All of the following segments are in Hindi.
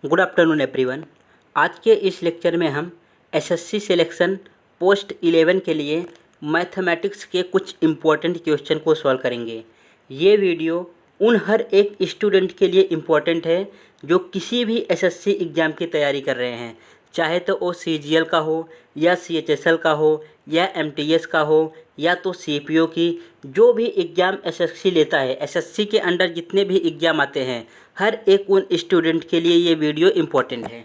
Good afternoon everyone. आज के इस लेक्चर में हम एसएससी सिलेक्शन पोस्ट 11 के लिए मैथमेटिक्स के कुछ इम्पोर्टेंट क्वेश्चन को सॉल्व करेंगे। ये वीडियो उन हर एक स्टूडेंट के लिए इम्पोर्टेंट है जो किसी भी एसएससी एग्ज़ाम की तैयारी कर रहे हैं, चाहे तो वो सीजीएल का हो या सीएचएसएल का हो या एमटीएस का हो या तो सीपीओ की। जो भी एग्ज़ाम एसएससी लेता है, एसएससी के अंडर जितने भी एग्ज़ाम आते हैं, हर एक उन स्टूडेंट के लिए ये वीडियो इम्पोर्टेंट है।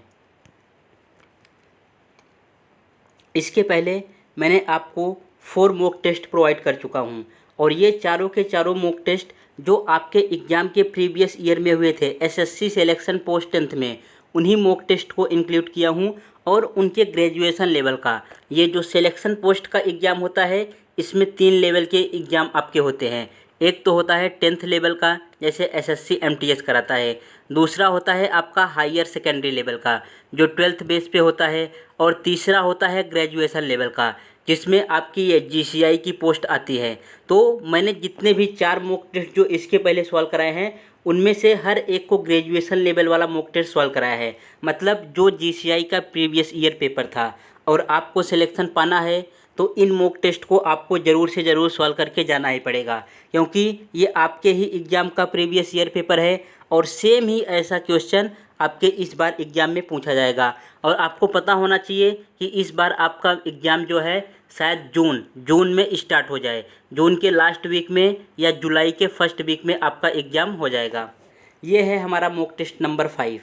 इसके पहले मैंने आपको 4 मॉक टेस्ट प्रोवाइड कर चुका हूँ और ये चारों के चारों मॉक टेस्ट जो आपके एग्ज़ाम के प्रीवियस ईयर में हुए थे एसएससी सिलेक्शन पोस्ट 10th में, उन्हीं मॉक टेस्ट को इंक्लूड किया हूँ। और उनके ग्रेजुएशन लेवल का ये जो सिलेक्शन पोस्ट का एग्ज़ाम होता है, इसमें 3 लेवल के एग्ज़ाम आपके होते हैं। एक तो होता है 10th लेवल का, जैसे एसएससी एमटीएस कराता है। दूसरा होता है आपका हायर सेकेंडरी लेवल का, जो 12th बेस पे होता है। और तीसरा होता है ग्रेजुएशन लेवल का, जिसमें आपकी ये जीसीआई की पोस्ट आती है। तो मैंने जितने भी 4 मॉक टेस्ट जो इसके पहले सॉल्व कराए हैं, उनमें से हर एक को ग्रेजुएशन लेवल वाला मॉक टेस्ट सॉल्व कराया है। मतलब जो जीसीआई का प्रीवियस ईयर पेपर था और आपको सिलेक्शन पाना है तो इन मॉक टेस्ट को आपको ज़रूर से ज़रूर सॉल्व करके जाना ही पड़ेगा, क्योंकि ये आपके ही एग्ज़ाम का प्रीवियस ईयर पेपर है और सेम ही ऐसा क्वेश्चन आपके इस बार एग्ज़ाम में पूछा जाएगा। और आपको पता होना चाहिए कि इस बार आपका एग्ज़ाम जो है शायद जून में स्टार्ट हो जाए, जून के लास्ट वीक में या जुलाई के फर्स्ट वीक में आपका एग्ज़ाम हो जाएगा। ये है हमारा मॉक टेस्ट नंबर 5।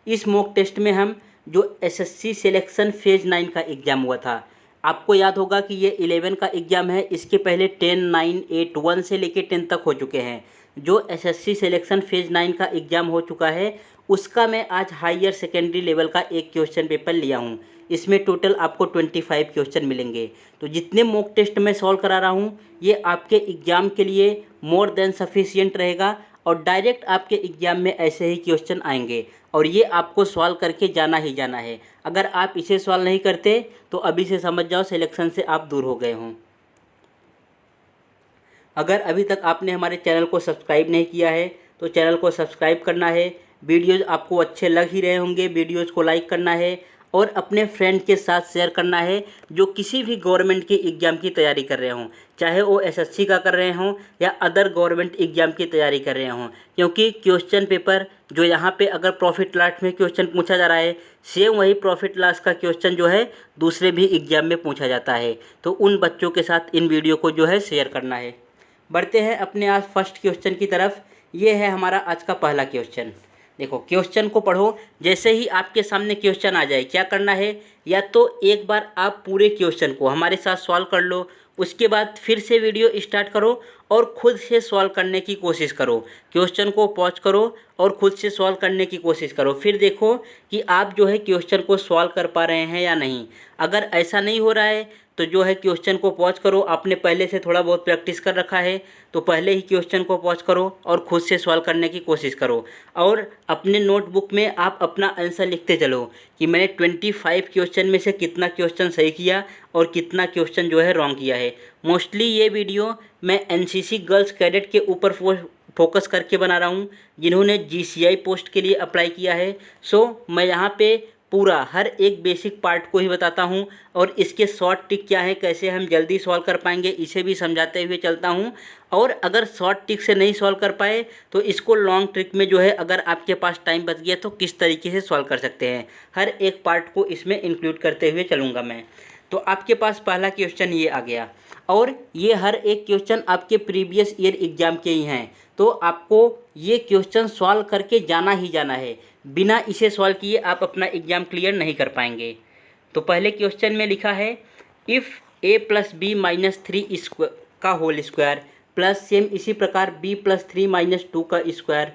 इस मॉक टेस्ट में हम जो एसएससी सिलेक्शन फेज़ 9 का एग्ज़ाम हुआ था, आपको याद होगा कि ये 11 का एग्ज़ाम है। इसके पहले 10, 9, 8, 1 से लेके 10 तक हो चुके हैं। जो एसएससी सिलेक्शन फेज़ 9 का एग्ज़ाम हो चुका है, उसका मैं आज हायर सेकेंडरी लेवल का एक क्वेश्चन पेपर लिया हूँ। इसमें टोटल आपको 25 क्वेश्चन मिलेंगे। तो जितने मॉक टेस्ट मैं सॉल्व करा रहा हूँ, ये आपके एग्ज़ाम के लिए मोर देन सफिशिएंट रहेगा और डायरेक्ट आपके एग्ज़ाम में ऐसे ही क्वेश्चन आएंगे और ये आपको सॉल्व करके जाना ही जाना है। अगर आप इसे सॉल्व नहीं करते तो अभी से समझ जाओ सिलेक्शन से आप दूर हो गए हों। अगर अभी तक आपने हमारे चैनल को सब्सक्राइब नहीं किया है तो चैनल को सब्सक्राइब करना है। वीडियोज़ आपको अच्छे लग ही रहे होंगे, वीडियोज़ को लाइक करना है और अपने फ्रेंड के साथ शेयर करना है जो किसी भी गवर्नमेंट के एग्ज़ाम की तैयारी कर रहे हों, चाहे वो एसएससी का कर रहे हों या अदर गवर्नमेंट एग्ज़ाम की तैयारी कर रहे हों। क्योंकि क्वेश्चन पेपर जो यहाँ पे अगर प्रॉफिट लॉस में क्वेश्चन पूछा जा रहा है, सेम वही प्रॉफिट लॉस का क्वेश्चन जो है दूसरे भी एग्ज़ाम में पूछा जाता है। तो उन बच्चों के साथ इन वीडियो को जो है शेयर करना है। बढ़ते हैं अपने आज फर्स्ट क्वेश्चन की तरफ। ये है हमारा आज का पहला क्वेश्चन। देखो, क्वेश्चन को पढ़ो। जैसे ही आपके सामने क्वेश्चन आ जाए, क्या करना है, या तो एक बार आप पूरे क्वेश्चन को हमारे साथ सॉल्व कर लो, उसके बाद फिर से वीडियो स्टार्ट करो और खुद से सॉल्व करने की कोशिश करो। क्वेश्चन को पॉज करो और खुद से सॉल्व करने की कोशिश करो। फिर देखो कि आप जो है क्वेश्चन को सॉल्व कर पा रहे हैं या नहीं। अगर ऐसा नहीं हो रहा है तो जो है क्वेश्चन को पॉज करो। आपने पहले से थोड़ा बहुत प्रैक्टिस कर रखा है तो पहले ही क्वेश्चन को पॉज करो और खुद से सॉल्व करने की कोशिश करो। और अपने नोटबुक में आप अपना आंसर लिखते चलो कि मैंने 25 क्वेश्चन में से कितना क्वेश्चन सही किया और कितना क्वेश्चन जो है रॉन्ग किया है। मोस्टली ये वीडियो मैं एनसीसी गर्ल्स कैडेट के ऊपर फोकस करके बना रहा हूँ, जिन्होंने जीसीआई पोस्ट के लिए अप्लाई किया है। सो मैं यहाँ पे पूरा हर एक बेसिक पार्ट को ही बताता हूँ और इसके शॉर्ट ट्रिक क्या है, कैसे हम जल्दी सॉल्व कर पाएंगे, इसे भी समझाते हुए चलता हूँ। और अगर शॉर्ट ट्रिक से नहीं सॉल्व कर पाए तो इसको लॉन्ग ट्रिक में जो है, अगर आपके पास टाइम बच गया तो किस तरीके से सॉल्व कर सकते हैं, हर एक पार्ट को इसमें इंक्लूड करते हुए चलूँगा मैं। तो आपके पास पहला क्वेश्चन ये आ गया और ये हर एक क्वेश्चन आपके प्रीवियस ईयर एग्ज़ाम के ही हैं। तो आपको ये क्वेश्चन सॉल्व करके जाना ही जाना है। बिना इसे सॉल्व किए आप अपना एग्ज़ाम क्लियर नहीं कर पाएंगे। तो पहले क्वेश्चन में लिखा है, इफ़ a + b - 3 का होल स्क्वायर प्लस सेम इसी प्रकार b + 3 - 2 का स्क्वायर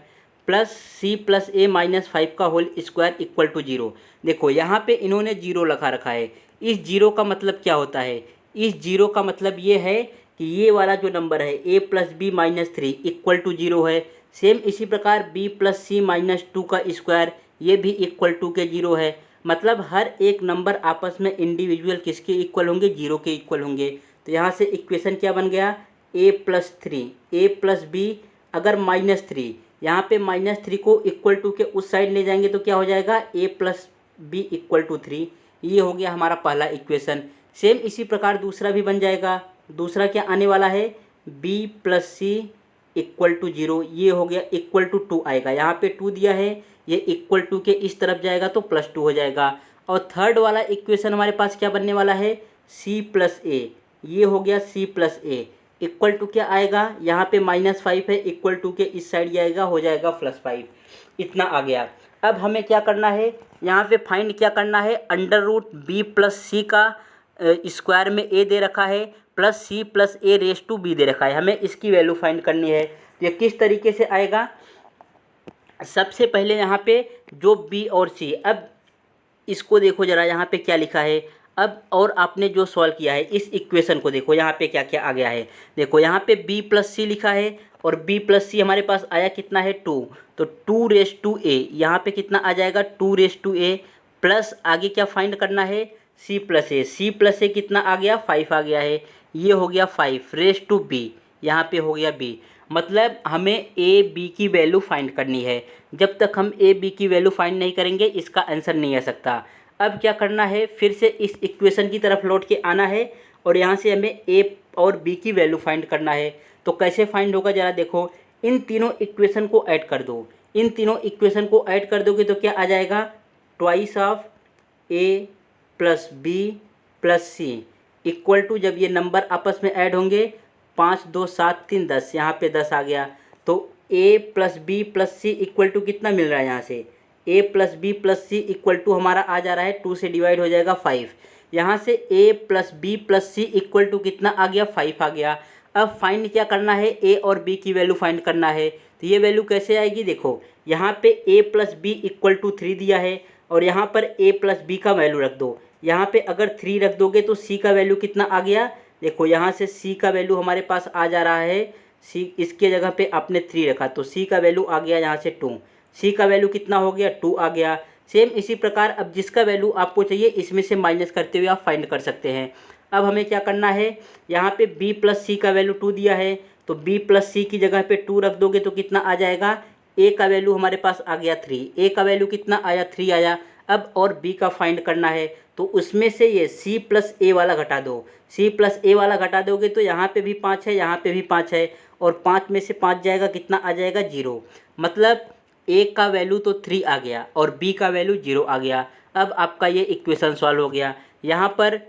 प्लस c + a - 5 का होल स्क्वायर इक्वल टू 0। देखो यहाँ पे इन्होंने 0 लगा रखा है। इस 0 का मतलब क्या होता है? इस 0 का मतलब ये है कि ये वाला जो नंबर है a + b - 3 इक्वल टू 0 है। सेम इसी प्रकार b + c - 2 का स्क्वायर, ये भी इक्वल टू के 0 है। मतलब हर एक नंबर आपस में इंडिविजुअल किसके इक्वल होंगे? 0 के इक्वल होंगे। तो यहाँ से इक्वेशन क्या बन गया? a + 3 a + b अगर -3, यहाँ पे -3 को इक्वल टू के उस साइड ले जाएंगे तो क्या हो जाएगा, a plus B equal to 3। ये हो गया हमारा पहला इक्वेशन। सेम इसी प्रकार दूसरा भी बन जाएगा। दूसरा क्या आने वाला है, b plus C equal to 0। ये हो गया इक्वल टू 2 आएगा, यहाँ पे 2 दिया है, ये इक्वल टू के इस तरफ जाएगा तो +2 हो जाएगा। और थर्ड वाला इक्वेशन हमारे पास क्या बनने वाला है, c प्लस ए। ये हो गया c plus A equal to क्या आएगा, यहाँ पे -5 है, इक्वल टू के इस साइड जाएगा, हो जाएगा +5। इतना आ गया। अब हमें क्या करना है, यहाँ पे फाइंड क्या करना है, √b प्लस सी का स्क्वायर में a दे रखा है plus c plus a raise to b दे रखा है, हमें इसकी वैल्यू फाइंड करनी है। ये किस तरीके से आएगा, सबसे पहले यहाँ पे जो b और c, अब इसको देखो ज़रा यहाँ पे क्या लिखा है। अब और आपने जो सॉल्व किया है इस इक्वेशन को देखो, यहाँ पे क्या क्या आ गया है। देखो यहाँ पे b प्लस सी लिखा है और b प्लस सी हमारे पास आया कितना है 2, तो 2 रेस टू a, यहाँ पे कितना आ जाएगा 2 रेस टू a, प्लस आगे क्या फाइंड करना है c plus a। c plus a कितना आ गया, 5 आ गया है, ये हो गया 5 रेस टू b, यहाँ पे हो गया b। मतलब हमें a b की वैल्यू फाइंड करनी है। जब तक हम a b की वैल्यू फाइंड नहीं करेंगे इसका आंसर नहीं आ सकता। अब क्या करना है, फिर से इस इक्वेशन की तरफ लौट के आना है और यहाँ से हमें a और b की वैल्यू फाइंड करना है। तो कैसे फाइंड होगा ज़रा देखो, इन तीनों इक्वेशन को ऐड कर दो। इन तीनों इक्वेशन को ऐड कर दोगे तो क्या आ जाएगा, twice of a plus b plus c equal to, जब ये नंबर आपस में ऐड होंगे 5 2 7 3 10, यहाँ पे 10 आ गया। तो a plus B plus C equal to कितना मिल रहा है, यहाँ से a plus B plus C equal to हमारा आ जा रहा है 2 से डिवाइड हो जाएगा 5। यहाँ से a plus B plus C equal to कितना आ गया, 5 आ गया। अब फाइंड क्या करना है, a और b की वैल्यू फाइंड करना है। तो ये वैल्यू कैसे आएगी, देखो यहाँ पे a plus B equal to 3 दिया है और यहाँ पर a प्लस बी का वैल्यू रख दो। यहाँ पे अगर 3 रख दोगे तो c का वैल्यू कितना आ गया, देखो यहाँ से c का वैल्यू हमारे पास आ जा रहा है, c इसके जगह पे आपने 3 रखा तो c का वैल्यू आ गया यहाँ से 2। c का वैल्यू कितना हो गया, 2 आ गया। सेम इसी प्रकार अब जिसका वैल्यू आपको चाहिए इसमें से माइनस करते हुए आप फाइंड कर सकते हैं। अब हमें क्या करना है, यहाँ पे b प्लस सी का वैल्यू 2 दिया है तो b प्लस सी की जगह पे 2 रख दोगे तो कितना आ जाएगा, a का वैल्यू हमारे पास आ गया 3, a का वैल्यू कितना आया, 3 आया। अब और b का फाइंड करना है तो उसमें से ये c प्लस a वाला घटा दो। c प्लस a वाला घटा दोगे तो यहाँ पे भी 5 है, यहाँ पे भी 5 है और 5 में से 5 जाएगा, कितना आ जाएगा 0। मतलब a का वैल्यू तो 3 आ गया और b का वैल्यू 0 आ गया। अब आपका ये इक्वेशन सॉल्व हो गया। यहाँ पर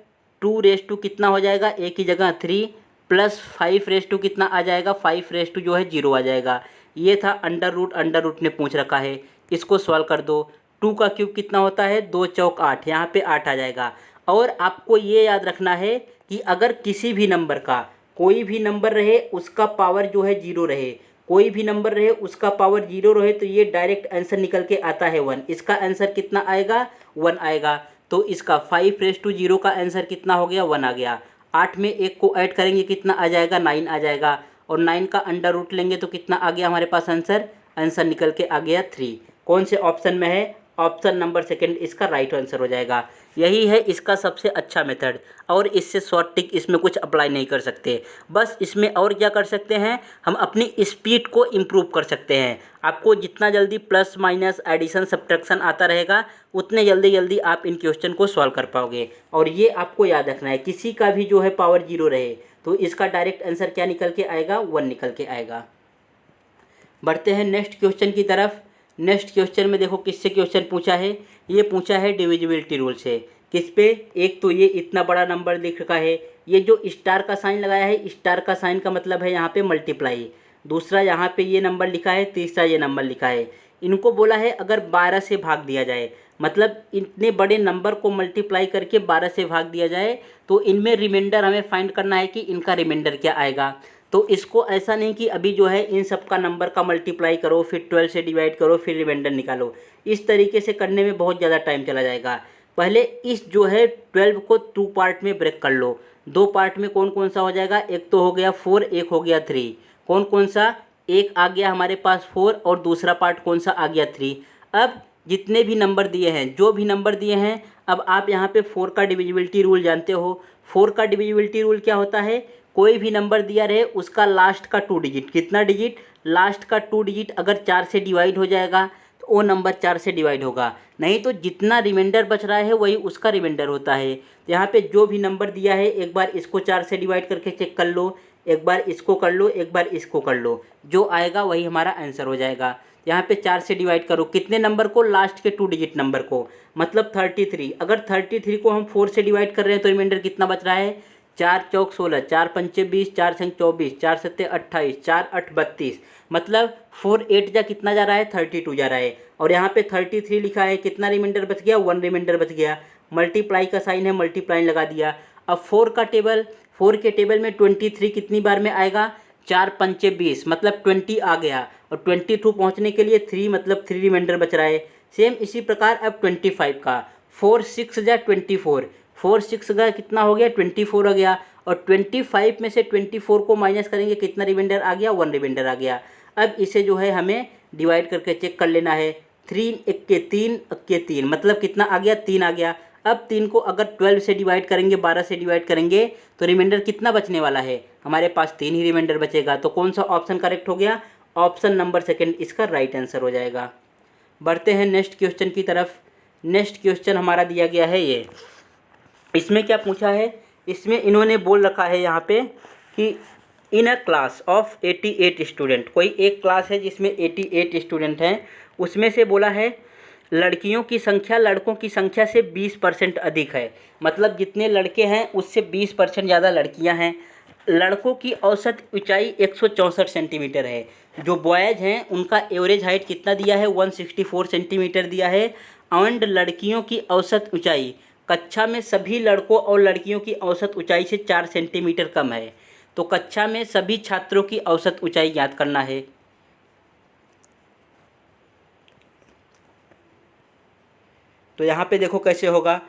2 रेस टू कितना हो जाएगा, a की जगह 3 प्लस 5 रेस टू कितना आ जाएगा, 5 रेस टू जो है 0 आ जाएगा। ये था अंडर रूट ने पूछ रखा है, इसको सॉल्व कर दो। 2 का क्यूब कितना होता है, 2 चौक 8, यहाँ पे 8 आ जाएगा। और आपको ये याद रखना है कि अगर किसी भी नंबर का, कोई भी नंबर रहे उसका पावर जो है 0 रहे, कोई भी नंबर रहे उसका पावर 0 रहे तो ये डायरेक्ट आंसर निकल के आता है 1। इसका आंसर कितना आएगा, 1 आएगा। तो इसका 5 रेस टू 0 का आंसर कितना हो गया, 1 आ गया। 8 में 1 को ऐड करेंगे कितना आ जाएगा, 9 आ जाएगा और 9 का अंडर रूट लेंगे तो कितना आ गया हमारे पास आंसर निकल के आ गया 3। कौन से ऑप्शन में है, ऑप्शन नंबर सेकंड इसका राइट आंसर हो जाएगा। यही है इसका सबसे अच्छा मेथड और इससे शॉर्ट ट्रिक इसमें कुछ अप्लाई नहीं कर सकते। बस इसमें और क्या कर सकते हैं, हम अपनी स्पीड को इम्प्रूव कर सकते हैं। आपको जितना जल्दी प्लस माइनस एडिशन सब्ट्रैक्शन आता रहेगा उतने जल्दी आप इन क्वेश्चन को सॉल्व कर पाओगे। और ये आपको याद रखना है, किसी का भी जो है पावर 0 रहे तो इसका डायरेक्ट आंसर क्या निकल के आएगा, 1 निकल के आएगा। बढ़ते हैं नेक्स्ट क्वेश्चन की तरफ। नेक्स्ट क्वेश्चन में देखो किससे क्वेश्चन पूछा है, ये पूछा है डिविजिबिलिटी रूल से। किस पे, एक तो ये इतना बड़ा नंबर लिख रखा है, ये जो स्टार का साइन लगाया है, स्टार का साइन का मतलब है यहाँ पे मल्टीप्लाई। दूसरा यहाँ पे ये नंबर लिखा है, तीसरा ये नंबर लिखा है। इनको बोला है अगर 12 से भाग दिया जाए, मतलब इतने बड़े नंबर को मल्टीप्लाई करके 12 से भाग दिया जाए तो इनमें रिमाइंडर हमें फाइंड करना है कि इनका रिमाइंडर क्या आएगा। तो इसको ऐसा नहीं कि अभी जो है इन सब का नंबर का मल्टीप्लाई करो फिर 12 से डिवाइड करो फिर रिमाइंडर निकालो, इस तरीके से करने में बहुत ज़्यादा टाइम चला जाएगा। पहले इस जो है 12 को 2 पार्ट में ब्रेक कर लो। 2 पार्ट में कौन कौन सा हो जाएगा, एक तो हो गया 4, एक हो गया 3। कौन कौन सा, एक आ गया हमारे पास 4 और दूसरा पार्ट कौन सा आ गया 3। अब जितने भी नंबर दिए हैं, जो भी नंबर दिए हैं, अब आप यहाँ पे 4 का डिविजिबिलिटी रूल जानते हो। 4 का डिविजिबिलिटी रूल क्या होता है, कोई भी नंबर दिया रहे उसका लास्ट का 2 डिजिट, कितना डिजिट, लास्ट का 2 डिजिट अगर 4 से डिवाइड हो जाएगा तो वो नंबर 4 से डिवाइड होगा, नहीं तो जितना रिमाइंडर बच रहा है वही उसका रिमाइंडर होता है। तो यहाँ पे जो भी नंबर दिया है एक बार इसको 4 से डिवाइड करके चेक कर लो, एक बार इसको कर लो, एक बार इसको कर लो, जो आएगा वही हमारा आंसर हो जाएगा। यहाँ पे 4 से डिवाइड करो कितने नंबर को, लास्ट के 2 डिजिट नंबर को, मतलब 33। अगर 33 को हम 4 से डिवाइड कर रहे हैं तो रिमाइंडर कितना बच रहा है, 4 चौक 16, 4 पंचे 20, 4 छंग 24, 4 सत्ते 28, 4 8 32, मतलब 4 8 जा कितना जा रहा है, 32 जा रहा है। और यहाँ पे 33 लिखा है, कितना रिमाइंडर बच गया, 1 रिमाइंडर बच गया। मल्टीप्लाई का साइन है, मल्टीप्लाई लगा दिया। अब 4 का टेबल, 4 के टेबल में 23 कितनी बार में आएगा, 4 पंचे 20, मतलब 20 आ गया, और 22 पहुँचने के लिए 3, मतलब 3 रिमाइंडर बच रहा है। सेम इसी प्रकार अब 25 का, 4 6 जा 24, 4 6 का कितना हो गया, 24 हो गया, और 25 में से 24 को माइनस करेंगे कितना रिमाइंडर आ गया, 1 रिमाइंडर आ गया। अब इसे जो है हमें डिवाइड करके चेक कर लेना है। 3 1 के 3 के 3, मतलब कितना आ गया, 3 आ गया। अब 3 को अगर 12 से डिवाइड करेंगे, 12 से डिवाइड करेंगे तो रिमाइंडर कितना बचने वाला है, हमारे पास 3 ही रिमाइंडर बचेगा। तो कौन सा ऑप्शन करेक्ट हो गया, ऑप्शन नंबर सेकंड इसका राइट आंसर हो जाएगा। बढ़ते हैं नेक्स्ट क्वेश्चन की तरफ। नेक्स्ट क्वेश्चन हमारा दिया गया है ये, इसमें क्या पूछा है, इसमें इन्होंने बोल रखा है यहाँ पे कि इन अ क्लास ऑफ 88 स्टूडेंट, कोई एक क्लास है जिसमें 88 स्टूडेंट हैं, उसमें से बोला है लड़कियों की संख्या लड़कों की संख्या से 20% अधिक है, मतलब जितने लड़के हैं उससे 20% ज़्यादा लड़कियां हैं। लड़कों की औसत ऊंचाई 164 सेंटीमीटर है, जो बॉयज़ हैं उनका एवरेज हाइट कितना दिया है, 164 सेंटीमीटर दिया है। एंड लड़कियों की औसत ऊंचाई कक्षा में सभी लड़कों और लड़कियों की औसत ऊंचाई से 4 सेंटीमीटर कम है। तो कक्षा में सभी छात्रों की औसत ऊंचाई ज्ञात करना है। तो यहाँ पे देखो कैसे होगा,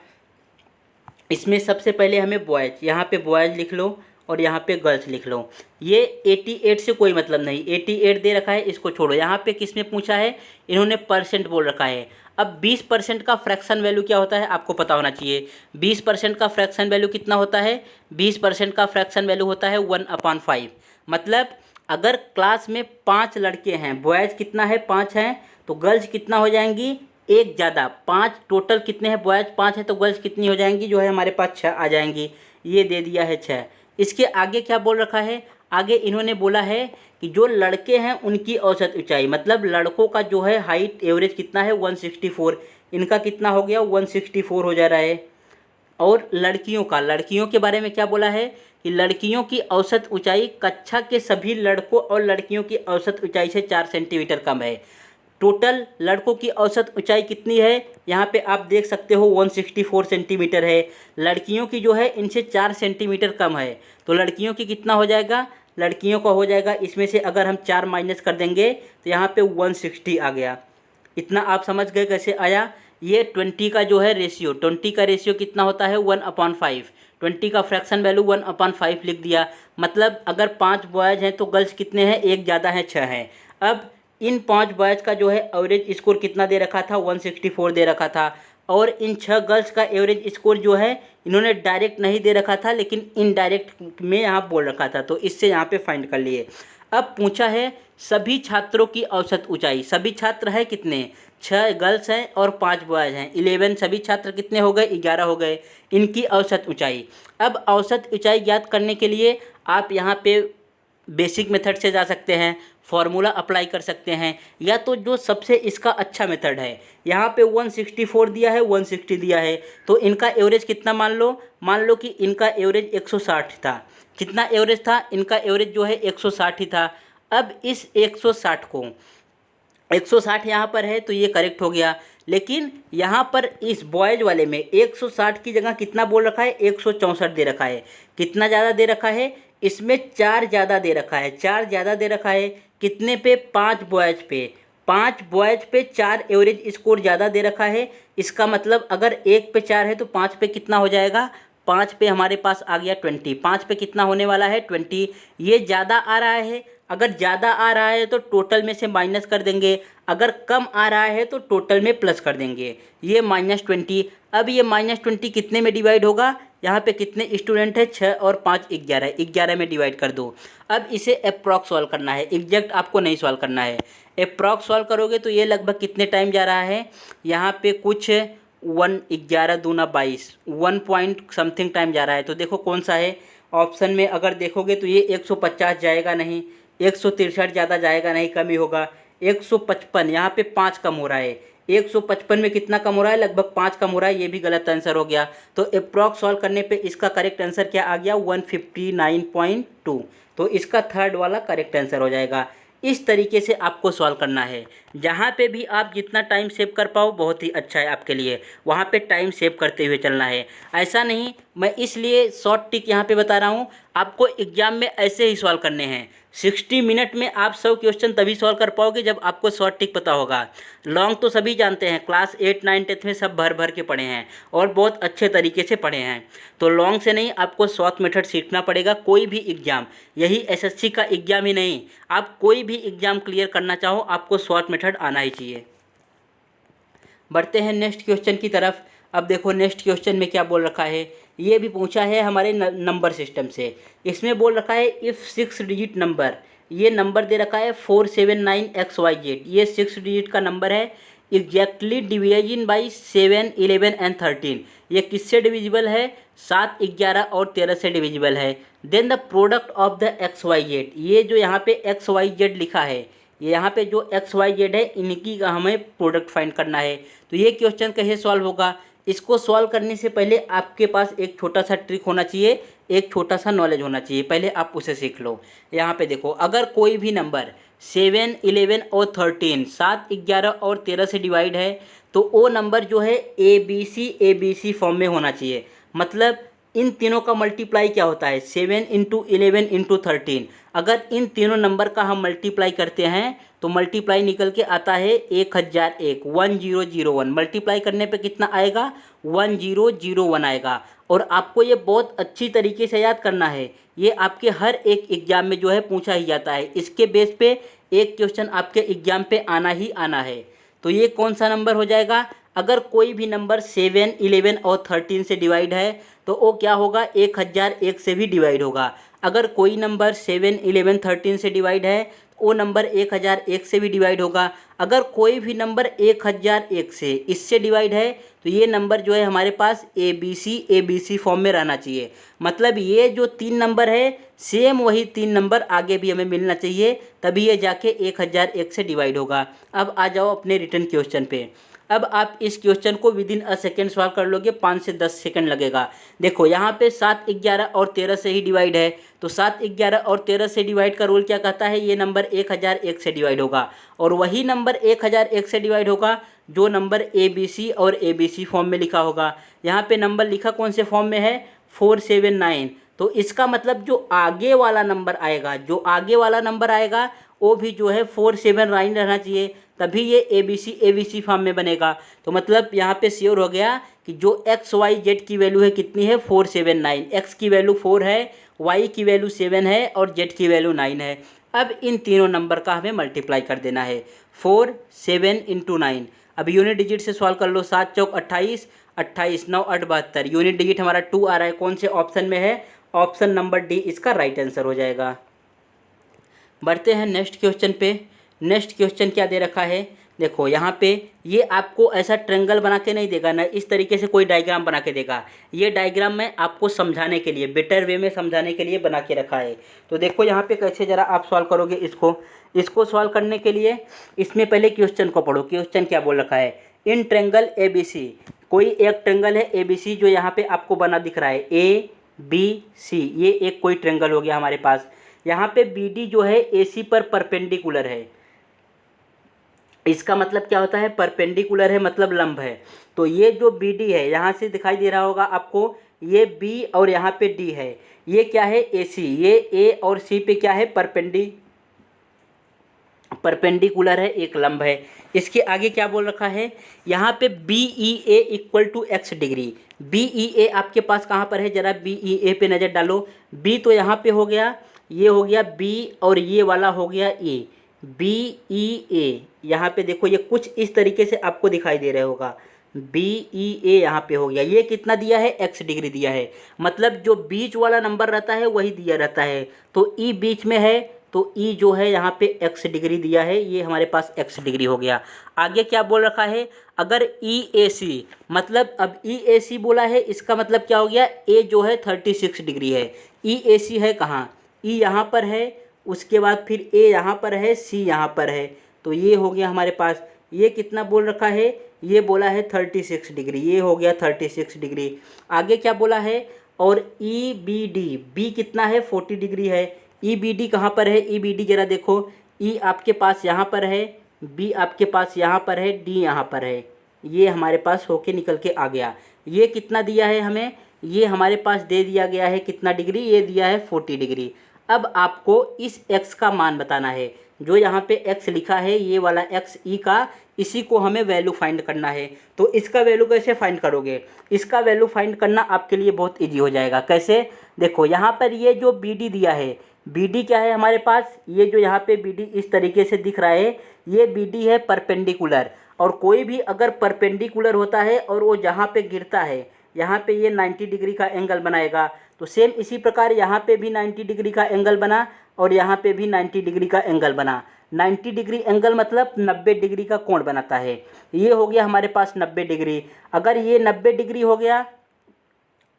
इसमें सबसे पहले हमें बॉयज़, यहाँ पे बॉयज़ लिख लो और यहाँ पे गर्ल्स लिख लो। ये 88 से कोई मतलब नहीं, 88 दे रखा है, इसको छोड़ो। यहाँ पे किसमें पूछा है, इन्होंने परसेंट बोल रखा है। अब 20% का फ्रैक्शन वैल्यू क्या होता है आपको पता होना चाहिए। 20% का फ्रैक्शन वैल्यू कितना होता है, 20% का फ्रैक्शन वैल्यू होता है 1/5। मतलब अगर क्लास में 5 लड़के हैं, बॉयज़ कितना है, 5 हैं, तो गर्ल्स कितना हो जाएंगी, एक ज़्यादा, 5 टोटल कितने हैं, बॉयज़ 5 है तो गर्ल्स कितनी हो जाएंगी, जो है हमारे पास 6 आ जाएंगी। ये दे दिया है 6। इसके आगे क्या बोल रखा है, आगे इन्होंने बोला है कि जो लड़के हैं उनकी औसत ऊंचाई, मतलब लड़कों का जो है हाइट एवरेज कितना है 164, इनका कितना हो गया 164 हो जा रहा है। और लड़कियों का, लड़कियों के बारे में क्या बोला है कि लड़कियों की औसत ऊंचाई कक्षा के सभी लड़कों और लड़कियों की औसत ऊंचाई से 4 सेंटीमीटर कम है। टोटल लड़कों की औसत ऊंचाई कितनी है, यहाँ पे आप देख सकते हो 164 सेंटीमीटर है। लड़कियों की जो है इनसे 4 सेंटीमीटर कम है, तो लड़कियों की कितना हो जाएगा, लड़कियों का हो जाएगा, इसमें से अगर हम 4 माइनस कर देंगे तो यहाँ पे 160 आ गया। इतना आप समझ गए कैसे आया। ये 20 का जो है रेशियो, 20 का रेशियो कितना होता है 1/5। 20 का फ्रैक्शन वैल्यू 1/5 लिख दिया। मतलब अगर 5 बॉयज़ हैं तो गर्ल्स कितने हैं, एक ज़्यादा है, 6 हैं। अब इन 5 बॉयज़ का जो है एवरेज स्कोर कितना दे रखा था, 164 दे रखा था। और इन 6 गर्ल्स का एवरेज स्कोर जो है इन्होंने डायरेक्ट नहीं दे रखा था, लेकिन इनडायरेक्ट में यहाँ बोल रखा था, तो इससे यहाँ पे फाइंड कर लिए। अब पूछा है सभी छात्रों की औसत ऊंचाई, सभी छात्र है कितने, 6 गर्ल्स हैं और 5 बॉयज़ हैं, 11, सभी छात्र कितने हो गए, 11 हो गए। इनकी औसत ऊंचाई, अब औसत ऊंचाई ज्ञात करने के लिए आप यहाँ पे बेसिक मेथड से जा सकते हैं, फार्मूला अप्लाई कर सकते हैं, या तो जो सबसे इसका अच्छा मेथड है, यहाँ पे 164 दिया है, 160 दिया है, तो इनका एवरेज कितना मान लो कि इनका एवरेज 160 था। कितना एवरेज था, इनका एवरेज जो है 160 ही था। अब इस 160 को, 160 यहाँ पर है तो ये करेक्ट हो गया, लेकिन यहाँ पर इस बॉयज़ वाले में 160 की जगह कितना बोल रखा है, 164 दे रखा है। कितना ज़्यादा दे रखा है, इसमें 4 ज़्यादा दे रखा है, 4 ज़्यादा दे रखा है। कितने पे, 5 बॉयज़ पे, 5 बॉयज़ पे 4 एवरेज स्कोर ज़्यादा दे रखा है। इसका मतलब अगर 1 पे 4 है तो 5 पे कितना हो जाएगा, 5 पे हमारे पास आ गया 20, 5 पे कितना होने वाला है 20। ये ज़्यादा आ रहा है, अगर ज़्यादा आ रहा है तो टोटल में से माइनस कर देंगे, अगर कम आ रहा है तो टोटल में प्लस कर देंगे। ये -20। अब ये -20 कितने में डिवाइड होगा, यहाँ पे कितने स्टूडेंट है 6 और 5 11, 11 में डिवाइड कर दो। अब इसे अप्रॉक्स सॉल्व करना है, एग्जैक्ट आपको नहीं सॉल्व करना है। अप्रॉक्स सॉल्व करोगे तो ये लगभग कितने टाइम जा रहा है, यहाँ पे कुछ 1 11 दूना 22, 1 पॉइंट समथिंग टाइम जा रहा है। तो देखो कौन सा है ऑप्शन में, अगर देखोगे तो ये 150 जाएगा नहीं, 163 ज़्यादा जाएगा नहीं, कम ही होगा। 155, यहाँ पे 5 कम हो रहा है, 155 में कितना कम हो रहा है, लगभग 5 कम हो रहा है, ये भी गलत आंसर हो गया। तो अप्रॉक्स सॉल्व करने पे इसका करेक्ट आंसर क्या आ गया 159.2। तो इसका थर्ड वाला करेक्ट आंसर हो जाएगा। इस तरीके से आपको सॉल्व करना है। जहाँ पे भी आप जितना टाइम सेव कर पाओ बहुत ही अच्छा है आपके लिए, वहाँ पे टाइम सेव करते हुए चलना है। ऐसा नहीं, मैं इसलिए शॉर्ट टिक यहाँ पे बता रहा हूँ, आपको एग्जाम में ऐसे ही सॉल्व करने हैं। 60 मिनट में आप 100 क्वेश्चन तभी सॉल्व कर पाओगे जब आपको शॉर्ट टिक पता होगा। लॉन्ग तो सभी जानते हैं, क्लास 8 9 10 में सब भर भर के पढ़े हैं और बहुत अच्छे तरीके से पढ़े हैं। तो लॉन्ग से नहीं, आपको शॉर्ट मेथड सीखना पड़ेगा। कोई भी एग्ज़ाम, यही एसएससी का एग्ज़ाम ही नहीं, आप कोई भी एग्ज़ाम क्लियर करना चाहो आपको शॉर्ट मेथड आना ही चाहिए। बढ़ते हैं नेक्स्ट क्वेश्चन की तरफ। अब देखो नेक्स्ट क्वेश्चन में क्या बोल रखा है, ये भी पूछा है हमारे नंबर सिस्टम से। इसमें बोल रखा है इफ़ 6 डिजिट नंबर, ये नंबर दे रखा है 479XYZ, ये 6 डिजिट का नंबर है। एग्जैक्टली डिवीजन बाई 7 11 एंड 13, ये किससे डिविजिबल है, 7 11 और 13 से डिविजिबल है। Then the product of the XYZ, ये जो यहाँ पे XYZ लिखा है, ये यहाँ पे जो XYZ है इनकी का हमें प्रोडक्ट फाइंड करना है। तो ये क्वेश्चन कैसे सॉल्व होगा, इसको सॉल्व करने से पहले आपके पास एक छोटा सा ट्रिक होना चाहिए, एक छोटा सा नॉलेज होना चाहिए, पहले आप उसे सीख लो। यहाँ पे देखो, अगर कोई भी नंबर 7 11 और 13, 7 11 और 13 से डिवाइड है तो वो नंबर जो है ABC फॉर्म में होना चाहिए। मतलब इन तीनों का मल्टीप्लाई क्या होता है, 7 × 11 × 13। अगर इन तीनों नंबर का हम मल्टीप्लाई करते हैं तो मल्टीप्लाई निकल के आता है 1001, 1001। मल्टीप्लाई करने पे कितना आएगा 1001 आएगा। और आपको ये बहुत अच्छी तरीके से याद करना है, ये आपके हर एक एग्ज़ाम में जो है पूछा ही जाता है। इसके बेस पे एक क्वेश्चन आपके एग्ज़ाम पे आना ही आना है। तो ये कौन सा नंबर हो जाएगा, अगर कोई भी नंबर 7 11 और 13 से डिवाइड है तो वो क्या होगा 1001 से भी डिवाइड होगा। अगर कोई नंबर 7 11 13 से डिवाइड है तो वो नंबर 1001 से भी डिवाइड होगा। अगर कोई भी नंबर 1001 से इससे डिवाइड है तो ये नंबर जो है हमारे पास ABC फॉर्म में रहना चाहिए। मतलब ये जो 3 नंबर है सेम वही 3 नंबर आगे भी हमें मिलना चाहिए, तभी ये जाके 1001 से डिवाइड होगा। अब आ जाओ अपने रिटर्न क्वेश्चन पे। अब आप इस क्वेश्चन को विदिन अ सेकेंड सॉल्व कर लोगे, 5 से 10 सेकंड लगेगा। देखो यहाँ पे 7 11 और 13 से ही डिवाइड है, तो 7 11 और 13 से डिवाइड का रूल क्या कहता है, ये नंबर 1001 से डिवाइड होगा। और वही नंबर 1001 से डिवाइड होगा जो नंबर ABC और ABC फॉर्म में लिखा होगा। यहाँ पे नंबर लिखा कौन से फॉर्म में है 479। तो इसका मतलब जो आगे वाला नंबर आएगा, जो आगे वाला नंबर आएगा वो भी जो है 479 रहना चाहिए, तभी ये ABC फॉर्म में बनेगा। तो मतलब यहाँ पे श्योर हो गया कि जो XYZ की वैल्यू है कितनी है 479। X की वैल्यू 4 है, Y की वैल्यू 7 है और Z की वैल्यू 9 है। अब इन तीनों नंबर का हमें मल्टीप्लाई कर देना है 4 7 × 9। अब यूनिट डिजिट से सॉल्व कर लो, 7 चौक 28, 28 9 8 72। यूनिट डिजिट हमारा 2 आ रहा है, कौन से ऑप्शन में है, ऑप्शन नंबर डी इसका राइट आंसर हो जाएगा। बढ़ते हैं नेक्स्ट क्वेश्चन पे। नेक्स्ट क्वेश्चन क्या दे रखा है, देखो यहाँ पे ये आपको ऐसा ट्रायंगल बना के नहीं देगा ना, इस तरीके से कोई डायग्राम बना के देगा। ये डायग्राम मैं आपको समझाने के लिए, बेटर वे में समझाने के लिए बना के रखा है। तो देखो यहाँ पे कैसे ज़रा आप सॉल्व करोगे इसको सॉल्व करने के लिए इसमें पहले क्वेश्चन को पढ़ो। क्वेश्चन क्या बोल रखा है, इन ट्रायंगल ABC, कोई एक ट्रायंगल है ABC जो यहाँ पे आपको बना दिख रहा है ABC, ये एक कोई ट्रायंगल हो गया हमारे पास। यहाँ पे BD जो है AC पर परपेंडिकुलर है, इसका मतलब क्या होता है, परपेंडिकुलर है मतलब लंब है। तो ये जो BD है यहाँ से दिखाई दे रहा होगा आपको, ये B और यहाँ पे D है, ये क्या है AC, ये A और C पे क्या है परपेंडिकुलर है, एक लंब है। इसके आगे क्या बोल रखा है, यहाँ पे B E A equal to X degree. B E A आपके पास कहाँ पर है, जरा बी ई ए पे नज़र डालो। बी तो यहाँ पे हो गया, ये हो गया बी और ये वाला हो गया ए। बी ई ए यहाँ पे देखो, ये कुछ इस तरीके से आपको दिखाई दे रहा होगा। बी ई ए यहाँ पे हो गया, ये कितना दिया है, एक्स डिग्री दिया है। मतलब जो बीच वाला नंबर रहता है वही दिया रहता है। तो ई बीच में है तो ई जो है यहाँ पे एक्स डिग्री दिया है, ये हमारे पास एक्स डिग्री हो गया। आगे क्या बोल रखा है, अगर ई ए सी, मतलब अब ई ए सी बोला है, इसका मतलब क्या हो गया, ए जो है 36 डिग्री है। ई ए सी है कहाँ, ई यहाँ पर है, उसके बाद फिर ए यहाँ पर है, सी यहाँ पर है। तो ये हो गया हमारे पास, ये कितना बोल रखा है, ये बोला है 36 डिग्री, ये हो गया 36 डिग्री। आगे क्या बोला है, और ई बी डी, बी कितना है 40 डिग्री है। ई बी डी कहाँ पर है, ई बी डी जरा देखो, ई आपके पास यहाँ पर है, बी आपके पास यहाँ पर है, डी यहाँ पर है। ये हमारे पास होके निकल के आ गया। ये कितना दिया है हमें, ये हमारे पास दे दिया गया है कितना डिग्री, ये दिया है 40 डिग्री। अब आपको इस x का मान बताना है, जो यहाँ पे x लिखा है, ये वाला x ई का, इसी को हमें वैल्यू फाइंड करना है। तो इसका वैल्यू कैसे फाइंड करोगे, इसका वैल्यू फाइंड करना आपके लिए बहुत इजी हो जाएगा। कैसे, देखो यहाँ पर ये जो बी डी दिया है, बी डी क्या है हमारे पास, ये जो यहाँ पे बी डी इस तरीके से दिख रहा है, ये बी डी है परपेंडिकुलर। और कोई भी अगर परपेंडिकुलर होता है और वो जहाँ पे गिरता है, यहाँ पे ये 90 डिग्री का एंगल बनाएगा। तो सेम इसी प्रकार यहाँ पे भी 90 डिग्री का एंगल बना और यहाँ पे भी 90 डिग्री का एंगल बना। 90 डिग्री एंगल मतलब 90 डिग्री का कोण बनाता है। ये हो गया हमारे पास 90 डिग्री। अगर ये 90 डिग्री हो गया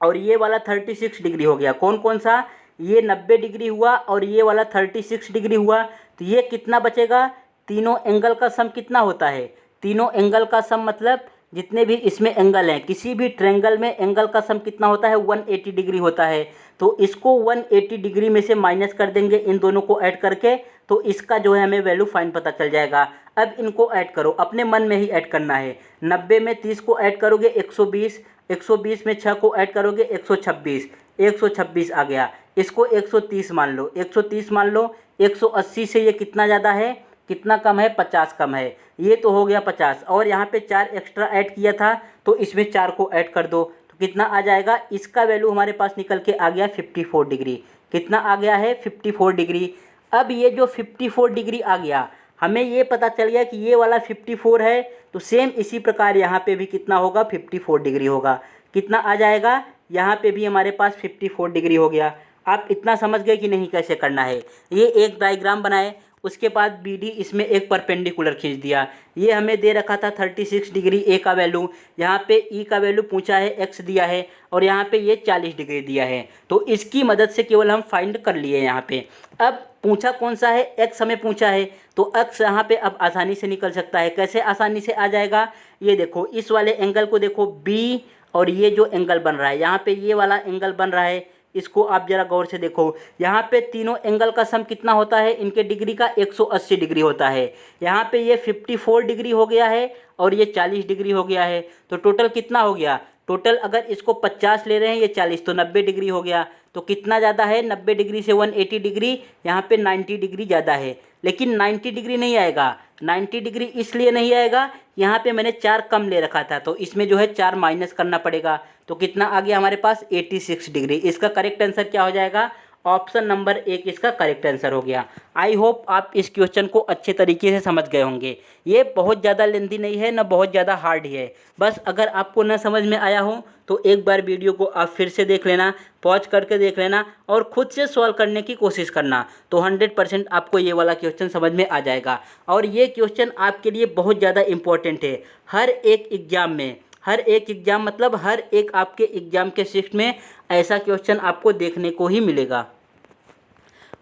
और ये वाला 36 डिग्री हो गया, कौन कौन सा, ये 90 डिग्री हुआ और ये वाला 36 डिग्री हुआ, तो ये कितना बचेगा, तीनों एंगल का सम कितना होता है, तीनों एंगल का सम मतलब जितने भी इसमें एंगल हैं, किसी भी ट्रायंगल में एंगल का सम कितना होता है, 180 डिग्री होता है। तो इसको 180 डिग्री में से माइनस कर देंगे इन दोनों को ऐड करके, तो इसका जो है हमें वैल्यू फाइंड पता चल जाएगा। अब इनको ऐड करो, अपने मन में ही ऐड करना है। 90 में 30 को ऐड करोगे 120, 120 में 6 को ऐड करोगे 126, 126 आ गया। इसको 130 मान लो, 130 मान लो। 180 से ये कितना ज़्यादा है, कितना कम है, 50 कम है। ये तो हो गया 50, और यहाँ पे 4 एक्स्ट्रा ऐड किया था तो इसमें 4 को ऐड कर दो, तो कितना आ जाएगा, इसका वैल्यू हमारे पास निकल के आ गया 54 डिग्री। कितना आ गया है, 54 डिग्री। अब ये जो 54 डिग्री आ गया, हमें ये पता चल गया कि ये वाला 54 है, तो सेम इसी प्रकार यहाँ पे भी कितना होगा, 54 डिग्री होगा। कितना आ जाएगा, यहाँ पे भी हमारे पास 54 डिग्री हो गया। आप इतना समझ गए कि नहीं कैसे करना है। ये एक डायग्राम बनाए, उसके बाद बी डी इसमें एक परपेंडिकुलर खींच दिया। ये हमें दे रखा था 36 डिग्री ए का वैल्यू, यहाँ पे ई का वैल्यू पूछा है, एक्स दिया है, और यहाँ पे ये 40 डिग्री दिया है। तो इसकी मदद से केवल हम फाइंड कर लिए यहाँ पे। अब पूछा कौन सा है, एक्स हमें पूछा है, तो एक्स यहाँ पे अब आसानी से निकल सकता है। कैसे आसानी से आ जाएगा, ये देखो, इस वाले एंगल को देखो बी, और ये जो एंगल बन रहा है यहाँ पे, ये वाला एंगल बन रहा है, इसको आप जरा गौर से देखो। यहाँ पे तीनों एंगल का सम कितना होता है, इनके डिग्री का 180 डिग्री होता है। यहाँ पे ये 54 डिग्री हो गया है और ये 40 डिग्री हो गया है। तो टोटल कितना हो गया, टोटल अगर इसको 50 ले रहे हैं, ये 40, तो 90 डिग्री हो गया। तो कितना ज़्यादा है, 90 डिग्री से 180 डिग्री, यहाँ पे 90 डिग्री ज़्यादा है। लेकिन 90 डिग्री नहीं आएगा, 90 डिग्री इसलिए नहीं आएगा, यहाँ पे मैंने 4 कम ले रखा था, तो इसमें जो है 4 माइनस करना पड़ेगा। तो कितना आ गया हमारे पास, 86 डिग्री। इसका करेक्ट आंसर क्या हो जाएगा, ऑप्शन नंबर 1 इसका करेक्ट आंसर हो गया। आई होप आप इस क्वेश्चन को अच्छे तरीके से समझ गए होंगे। ये बहुत ज़्यादा लेंथी नहीं है, ना बहुत ज़्यादा हार्ड ही है। बस अगर आपको न समझ में आया हो तो एक बार वीडियो को आप फिर से देख लेना, पॉज करके देख लेना और ख़ुद से सॉल्व करने की कोशिश करना, तो 100% आपको ये वाला क्वेश्चन समझ में आ जाएगा। और ये क्वेश्चन आपके लिए बहुत ज़्यादा इम्पोर्टेंट है। हर एक एग्ज़ाम में, हर एक एग्ज़ाम मतलब हर एक आपके एग्ज़ाम के शिफ्ट में ऐसा क्वेश्चन आपको देखने को ही मिलेगा।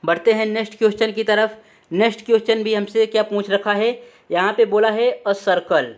बढ़ते हैं नेक्स्ट क्वेश्चन की तरफ। नेक्स्ट क्वेश्चन भी हमसे क्या पूछ रखा है, यहाँ पे बोला है a circle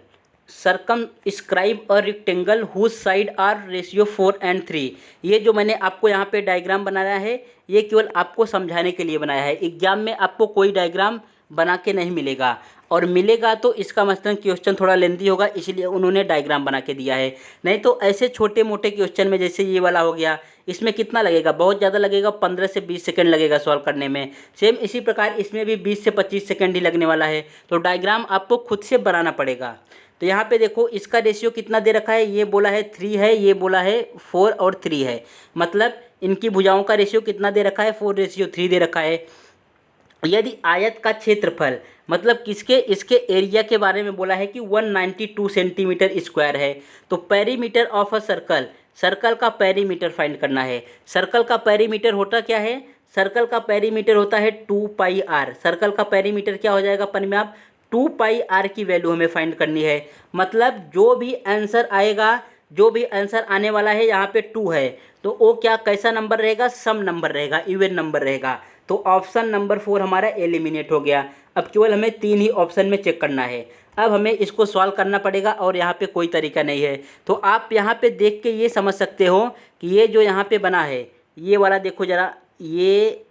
circumscribe a rectangle whose side are ratio 4 and 3। ये जो मैंने आपको यहाँ पे डायग्राम बनाया है, ये केवल आपको समझाने के लिए बनाया है। एग्जाम में आपको कोई डायग्राम बना के नहीं मिलेगा, और मिलेगा तो इसका मतलब क्वेश्चन थोड़ा लेंथी होगा, इसलिए उन्होंने डायग्राम बना के दिया है। नहीं तो ऐसे छोटे मोटे क्वेश्चन में, जैसे ये वाला हो गया, इसमें कितना लगेगा, बहुत ज़्यादा लगेगा, 15 से 20 सेकंड लगेगा सॉल्व करने में। सेम इसी प्रकार इसमें भी 20 से 25 सेकंड ही लगने वाला है। तो डायग्राम आपको खुद से बनाना पड़ेगा। तो यहाँ पे देखो इसका रेशियो कितना दे रखा है, ये बोला है 3 है, ये बोला है 4 और 3 है। मतलब इनकी भुजाओं का रेशियो कितना दे रखा है, 4:3 दे रखा है। यदि आयत का क्षेत्रफल, मतलब किसके, इसके एरिया के बारे में बोला है कि 192 सेंटीमीटर स्क्वायर है, तो perimeter of a circle, circle का पेरीमीटर फाइंड करना है। सर्कल का पेरीमीटर होता क्या है, सर्कल का पेरीमीटर होता है 2πr। सर्कल का पेरीमीटर क्या हो जाएगा अपन में, आप 2πr की वैल्यू हमें फाइंड करनी है। मतलब जो भी आंसर आएगा, जो भी आंसर आने वाला है, यहाँ पे 2 है तो वो क्या, कैसा नंबर रहेगा, सम नंबर रहेगा, इवन नंबर रहेगा। तो ऑप्शन नंबर 4 हमारा एलिमिनेट हो गया। अब केवल हमें 3 ही ऑप्शन में चेक करना है। अब हमें इसको सॉल्व करना पड़ेगा और यहाँ पे कोई तरीका नहीं है। तो आप यहाँ पे देख के ये समझ सकते हो कि ये जो यहाँ पे बना है, ये वाला देखो ज़रा, ये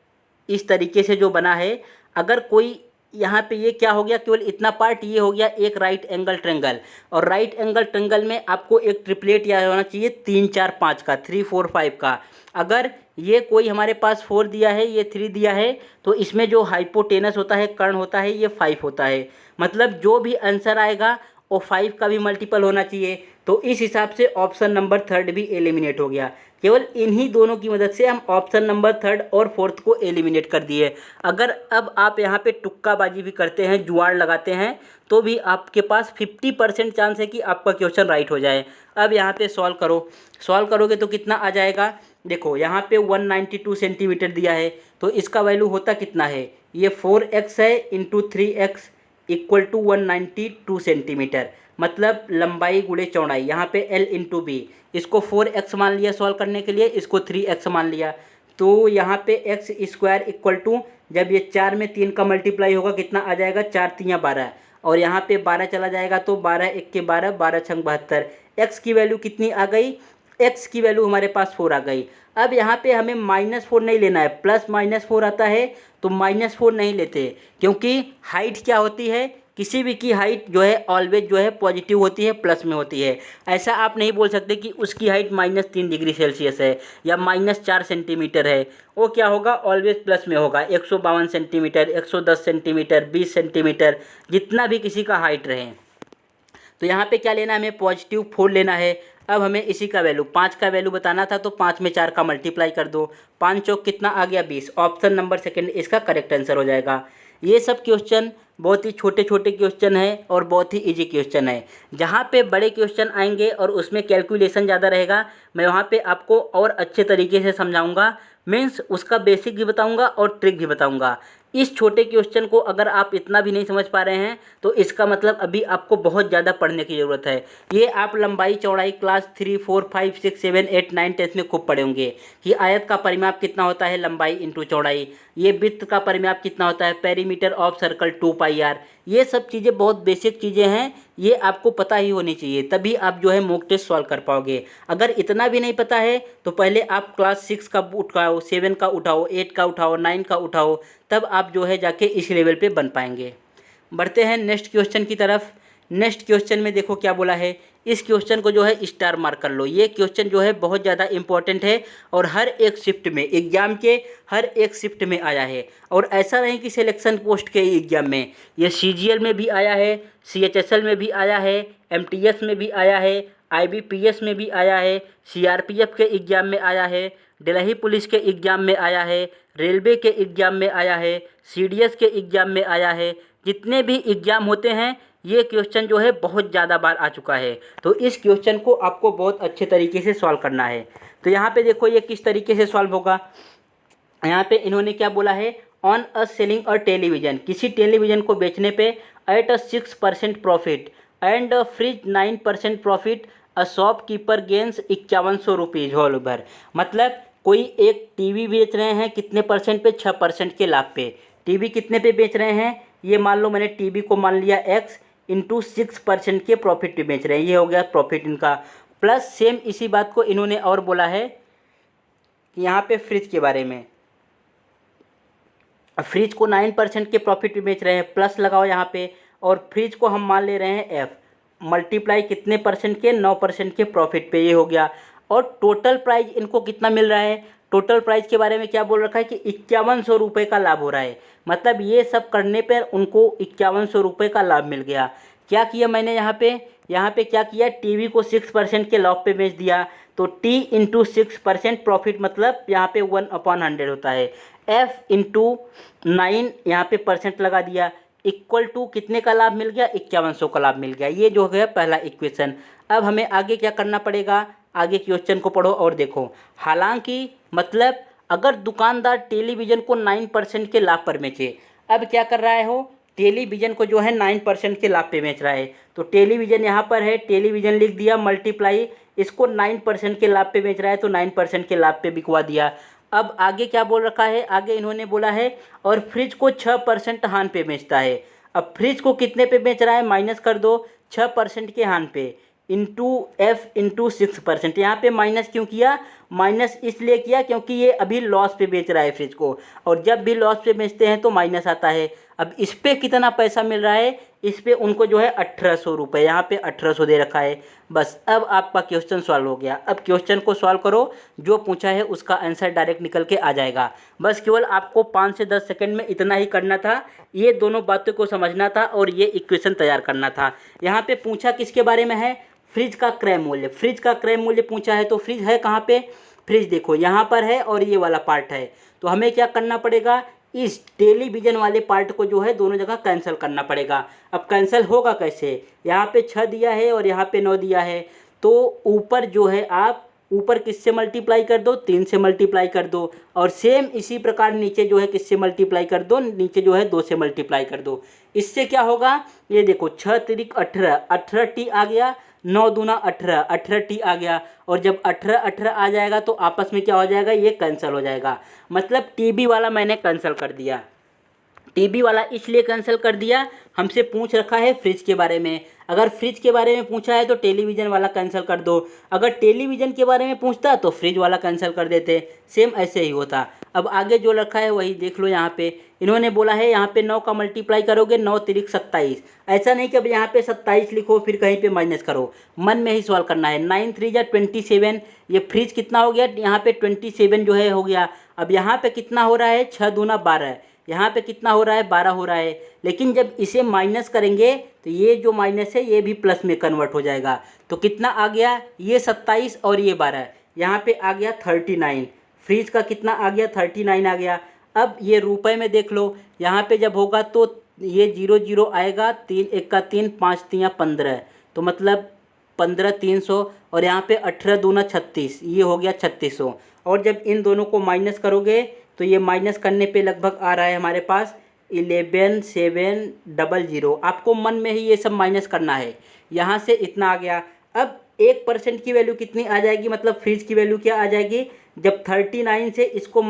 इस तरीके से जो बना है, अगर कोई यहाँ पे ये क्या हो गया, केवल इतना पार्ट ये हो गया एक राइट एंगल ट्रेंगल। और राइट एंगल ट्रेंगल में आपको एक ट्रिपलेट याद होना चाहिए 3 4 5 का, 3 4 5 का। अगर ये कोई हमारे पास 4 दिया है, ये 3 दिया है, तो इसमें जो हाइपोटेनस होता है, कर्ण होता है, ये 5 होता है। मतलब जो भी आंसर आएगा वो 5 का भी मल्टीपल होना चाहिए। तो इस हिसाब से ऑप्शन नंबर 3 भी एलिमिनेट हो गया। केवल इन्हीं दोनों की मदद से हम ऑप्शन नंबर 3 और 4 को एलिमिनेट कर दिए। अगर अब आप यहाँ पे तुक्काबाजी भी करते हैं, जुगाड़ लगाते हैं, तो भी आपके पास 50% चांस है कि आपका क्वेश्चन राइट हो जाए। अब यहाँ पे सॉल्व करो, सॉल्व करोगे तो कितना आ जाएगा, देखो यहाँ पे 192 सेंटीमीटर दिया है, तो इसका वैल्यू होता कितना है, ये 4x है into 3x equal to 192 centimetre. मतलब लंबाई गुणे चौड़ाई, यहाँ पे L इंटू बी, इसको 4x मान लिया सॉल्व करने के लिए, इसको 3x मान लिया। तो यहाँ पे x स्क्वायर इक्वल टू, जब ये 4 में 3 का मल्टीप्लाई होगा कितना आ जाएगा, 4 3 12, और यहाँ पे 12 चला जाएगा तो 12 1 के 12, 12 6 72। x की वैल्यू कितनी आ गई, x की वैल्यू हमारे पास 4 आ गई। अब यहाँ पे हमें -4 नहीं लेना है, प्लस -4 आता है तो -4 नहीं लेते, क्योंकि हाइट क्या होती है, किसी भी की हाइट जो है ऑलवेज जो है पॉजिटिव होती है, प्लस में होती है। ऐसा आप नहीं बोल सकते कि उसकी हाइट -3 डिग्री सेल्सियस है या -4 सेंटीमीटर है, वो क्या होगा, ऑलवेज प्लस में होगा। 152 सेंटीमीटर, 110 सेंटीमीटर, 20 सेंटीमीटर, जितना भी किसी का हाइट रहे। तो यहाँ पे क्या लेना है, हमें +4 लेना है। अब हमें इसी का वैल्यू, 5 का वैल्यू बताना था, तो 5 में 4 का मल्टीप्लाई कर दो, 5 चौक कितना आ गया 20। ऑप्शन नंबर 2 इसका करेक्ट आंसर हो जाएगा। ये सब क्वेश्चन बहुत ही छोटे छोटे क्वेश्चन है और बहुत ही इजी क्वेश्चन है। जहाँ पे बड़े क्वेश्चन आएंगे और उसमें कैलकुलेशन ज़्यादा रहेगा, मैं वहाँ पे आपको और अच्छे तरीके से समझाऊंगा, मीन्स उसका बेसिक भी बताऊंगा और ट्रिक भी बताऊंगा। इस छोटे क्वेश्चन को अगर आप इतना भी नहीं समझ पा रहे हैं तो इसका मतलब अभी आपको बहुत ज़्यादा पढ़ने की ज़रूरत है। ये आप लंबाई चौड़ाई क्लास 3 4 5 6 7 8 9 10 में खूब पढ़े होंगे कि आयत का परिमाप कितना होता है, लंबाई इंटू चौड़ाई। ये वृत्त का परिमाप कितना होता है, पेरीमीटर ऑफ सर्कल 2πr। ये सब चीज़ें बहुत बेसिक चीज़ें हैं, ये आपको पता ही होनी चाहिए, तभी आप जो है मॉक टेस्ट सॉल्व कर पाओगे। अगर इतना भी नहीं पता है तो पहले आप क्लास 6 का उठाओ, 7 का उठाओ, 8 का उठाओ, 9 का उठाओ, तब आप जो है जाके इस लेवल पे बन पाएंगे। बढ़ते हैं नेक्स्ट क्वेश्चन की तरफ। नेक्स्ट क्वेश्चन में देखो क्या बोला है, इस क्वेश्चन को जो है स्टार मार्क कर लो। ये क्वेश्चन जो है बहुत ज़्यादा इंपॉर्टेंट है और हर एक शिफ्ट में, एग्जाम के हर एक शिफ्ट में आया है। और ऐसा नहीं कि सिलेक्शन पोस्ट के एग्जाम में, ये CGL में भी आया है, CHSL में भी आया है, MTS में भी आया है, IBPS में भी आया है, CRPF के एग्ज़ाम में आया है, दिल्ली पुलिस के एग्ज़ाम में आया है, रेलवे के एग्ज़ाम में आया है, CDS के एग्ज़ाम में आया है। जितने भी एग्ज़ाम होते हैं ये क्वेश्चन जो है बहुत ज़्यादा बार आ चुका है। तो इस क्वेश्चन को आपको बहुत अच्छे तरीके से सॉल्व करना है। तो यहाँ पे देखो ये किस तरीके से सॉल्व होगा। यहाँ पे इन्होंने क्या बोला है, on a selling a television, किसी टेलीविज़न को बेचने पे at a 6% profit and fridge 9% profit, a shopkeeper gains 5100 rupees whole over. मतलब कोई एक टीवी बेच रहे हैं कितने परसेंट पे, 6% के लाभ पे। टीवी कितने पे बेच रहे हैं, ये मान लो मैंने टीवी को मान लिया x इंटू 6% के प्रॉफिट पे बेच रहे हैं, ये हो गया प्रॉफिट इनका। प्लस सेम इसी बात को इन्होंने और बोला है कि यहाँ पे फ्रिज के बारे में, फ्रिज को 9% के प्रॉफिट पे बेच रहे हैं, प्लस लगाओ यहाँ पे, और फ्रिज को हम मान ले रहे हैं f, मल्टीप्लाई कितने परसेंट के, 9% के प्रॉफिट पे, ये हो गया। और टोटल प्राइस इनको कितना मिल रहा है, टोटल प्राइस के बारे में क्या बोल रखा है कि 5100 रुपये का लाभ हो रहा है। मतलब ये सब करने पर उनको 5100 रुपये का लाभ मिल गया। क्या किया मैंने यहाँ पे क्या किया, टीवी को 6% के लॉस पे बेच दिया। तो T इंटू 6% प्रॉफिट मतलब यहाँ पे 1/100 होता है। F इंटू 9 यहाँ पे परसेंट लगा दिया, इक्वल टू कितने का लाभ मिल गया, 5100 का लाभ मिल गया। ये जो है पहला इक्वेशन। अब हमें आगे क्या करना पड़ेगा, आगे क्वेश्चन को पढ़ो और देखो। हालांकि मतलब अगर दुकानदार टेलीविज़न को 9% के लाभ पर बेचे, अब क्या कर रहा है हो, टेलीविज़न को जो है 9% के लाभ पे बेच रहा है। तो टेलीविज़न यहाँ पर है, टेलीविज़न लिख दिया मल्टीप्लाई, इसको 9% के लाभ पे बेच रहा है तो 9% के लाभ पे बिकवा दिया। अब आगे क्या बोल रखा है, आगे इन्होंने बोला है और फ्रिज को 6% हान पे बेचता है। अब फ्रिज को कितने पे बेच रहा है, माइनस कर दो 6% के हान पे, इंटू F इंटू 6%। यहाँ पे माइनस क्यों किया, माइनस इसलिए किया क्योंकि ये अभी लॉस पे बेच रहा है फ्रिज को, और जब भी लॉस पे बेचते हैं तो माइनस आता है। अब इस पे कितना पैसा मिल रहा है, इस पे उनको जो है 1800 रुपये, यहाँ पे 1800 दे रखा है। बस अब आपका क्वेश्चन सॉल्व हो गया। अब क्वेश्चन को सॉल्व करो, जो पूछा है उसका आंसर डायरेक्ट निकल के आ जाएगा। बस केवल आपको 5 से 10 सेकंड में इतना ही करना था, ये दोनों बातों को समझना था और ये इक्वेशन तैयार करना था। यहाँ पे पूछा किसके बारे में है, फ्रिज का क्रय मूल्य, फ्रिज का क्रय मूल्य पूछा है। तो फ्रिज है कहाँ पे, फ्रिज देखो यहाँ पर है और ये वाला पार्ट है। तो हमें क्या करना पड़ेगा, इस टेलीविज़न वाले पार्ट को जो है दोनों जगह कैंसिल करना पड़ेगा। अब कैंसिल होगा कैसे, यहाँ पे 6 दिया है और यहाँ पे 9 दिया है। तो ऊपर जो है आप ऊपर किससे मल्टीप्लाई कर दो, 3 से मल्टीप्लाई कर दो, और सेम इसी प्रकार नीचे जो है किससे मल्टीप्लाई कर दो, नीचे जो है 2 से मल्टीप्लाई कर दो। इससे क्या होगा, ये देखो 6 तिरिक 18, 18T आ गया, 9 दूना 18, 18T आ गया, और जब 18 18 आ जाएगा तो आपस में क्या हो जाएगा, ये कैंसिल हो जाएगा। मतलब टीबी वाला मैंने कैंसिल कर दिया। टीबी वाला इसलिए कैंसिल कर दिया, हमसे पूछ रखा है फ्रिज के बारे में। अगर फ्रिज के बारे में पूछा है तो टेलीविज़न वाला कैंसिल कर दो, अगर टेलीविज़न के बारे में पूछता तो फ्रिज वाला कैंसिल कर देते, सेम ऐसे ही होता। अब आगे जो रखा है वही देख लो। यहाँ पे इन्होंने बोला है यहाँ पे 9 का मल्टीप्लाई करोगे, 9 तिरिक 27। ऐसा नहीं कि अब यहाँ पे 27 लिखो फिर कहीं पे माइनस करो, मन में ही सॉल्व करना है। 9 3 जा 27, ये फ्रिज कितना हो गया, यहाँ पे 27 जो है हो गया। अब यहाँ पे कितना हो रहा है, 6 दूना 12, यहाँ पे कितना हो रहा है, 12 हो रहा है। लेकिन जब इसे माइनस करेंगे तो ये जो माइनस है ये भी प्लस में कन्वर्ट हो जाएगा। तो कितना आ गया, ये 27 और ये 12, यहाँ पे आ गया 39। फ्रिज का कितना आ गया, 39 आ गया। अब ये रुपए में देख लो, यहाँ पे जब होगा तो ये 0 0 आएगा, 3 1 का 3, 5 3 15, तो मतलब 15 300, और यहाँ पे 18 दूना 36, ये हो गया 3600। और जब इन दोनों को माइनस करोगे तो ये माइनस करने पे लगभग आ रहा है हमारे पास 11700। आपको मन में ही ये सब माइनस करना है। यहाँ से इतना आ गया। अब 1% की वैल्यू कितनी आ जाएगी, मतलब फ्रिज की वैल्यू क्या आ जाएगी, जब 39 से इसको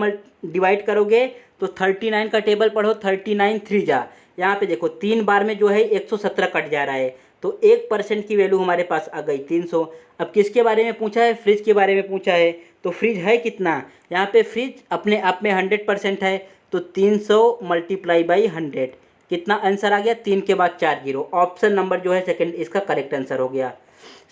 डिवाइड करोगे तो 39 का टेबल पढ़ो, 39 3 जा, यहाँ पे देखो 3 बार में जो है 117 कट जा रहा है, तो 1% की वैल्यू हमारे पास आ गई 300। अब किसके बारे में पूछा है, फ्रिज के बारे में पूछा है। तो फ्रिज है कितना, यहाँ पे फ्रिज अपने आप में 100% है, तो 300 मल्टीप्लाई बाई 100, कितना आंसर आ गया, 3 के बाद 4 0। ऑप्शन नंबर जो है सेकंड इसका करेक्ट आंसर हो गया।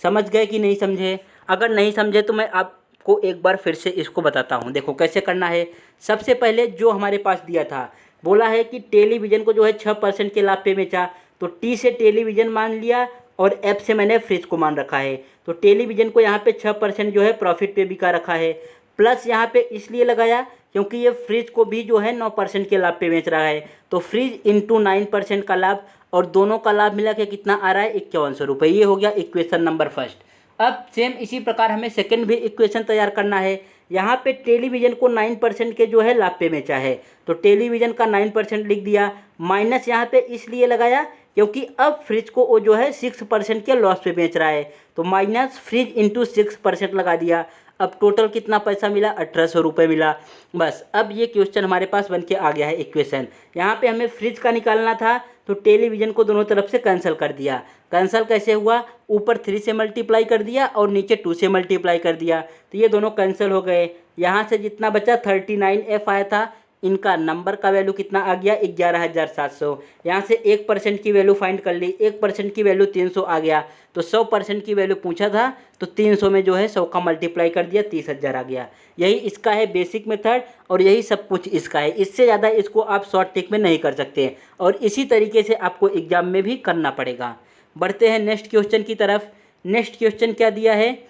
समझ गए कि नहीं समझे, अगर नहीं समझे तो मैं आपको एक बार फिर से इसको बताता हूँ। देखो कैसे करना है। सबसे पहले जो हमारे पास दिया था, बोला है कि टेलीविज़न को जो है 6% के लाभ पे बेचा, तो टी से टेलीविज़न मान लिया और एफ से मैंने फ्रिज को मान रखा है। तो टेलीविज़न को यहाँ पे 6% जो है प्रॉफिट पे बिका रखा है, प्लस यहाँ पे इसलिए लगाया क्योंकि ये फ्रिज को भी जो है 9% के लाभ पे बेच रहा है। तो फ्रिज इंटू 9% का लाभ, और दोनों का लाभ मिला के कितना आ रहा है, 5100 रुपये। ये हो गया इक्वेशन नंबर फर्स्ट। अब सेम इसी प्रकार हमें सेकंड भी इक्वेशन तैयार करना है। यहाँ पे टेलीविज़न को 9% के जो है लाभ पे बेचा है, तो टेलीविज़न का 9% लिख दिया, माइनस यहाँ पे इसलिए लगाया क्योंकि अब फ्रिज को वो जो है 6% के लॉस पे बेच रहा है, तो माइनस फ्रिज इंटू 6% लगा दिया। अब टोटल कितना पैसा मिला, 1800 रुपये मिला। बस अब ये क्वेश्चन हमारे पास बन के आ गया है इक्वेशन। यहाँ पे हमें फ्रिज का निकालना था, तो टेलीविज़न को दोनों तरफ से कैंसिल कर दिया। कैंसिल कैसे हुआ, ऊपर 3 से मल्टीप्लाई कर दिया और नीचे 2 से मल्टीप्लाई कर दिया, तो ये दोनों कैंसिल हो गए। यहाँ से जितना बचा 39F आया था, इनका नंबर का वैल्यू कितना आ गया 11,700। यहाँ से 1% की वैल्यू फाइंड कर ली, 1% की वैल्यू 300 आ गया। तो 100% की वैल्यू पूछा था तो 300 में जो है 100 का मल्टीप्लाई कर दिया, 30,000 आ गया। यही इसका है बेसिक मेथड और यही सब कुछ इसका है। इससे ज़्यादा इसको आप शॉर्ट ट्रिक में नहीं कर सकते और इसी तरीके से आपको एग्जाम में भी करना पड़ेगा। बढ़ते हैं नेक्स्ट क्वेश्चन की तरफ। नेक्स्ट क्वेश्चन क्या दिया है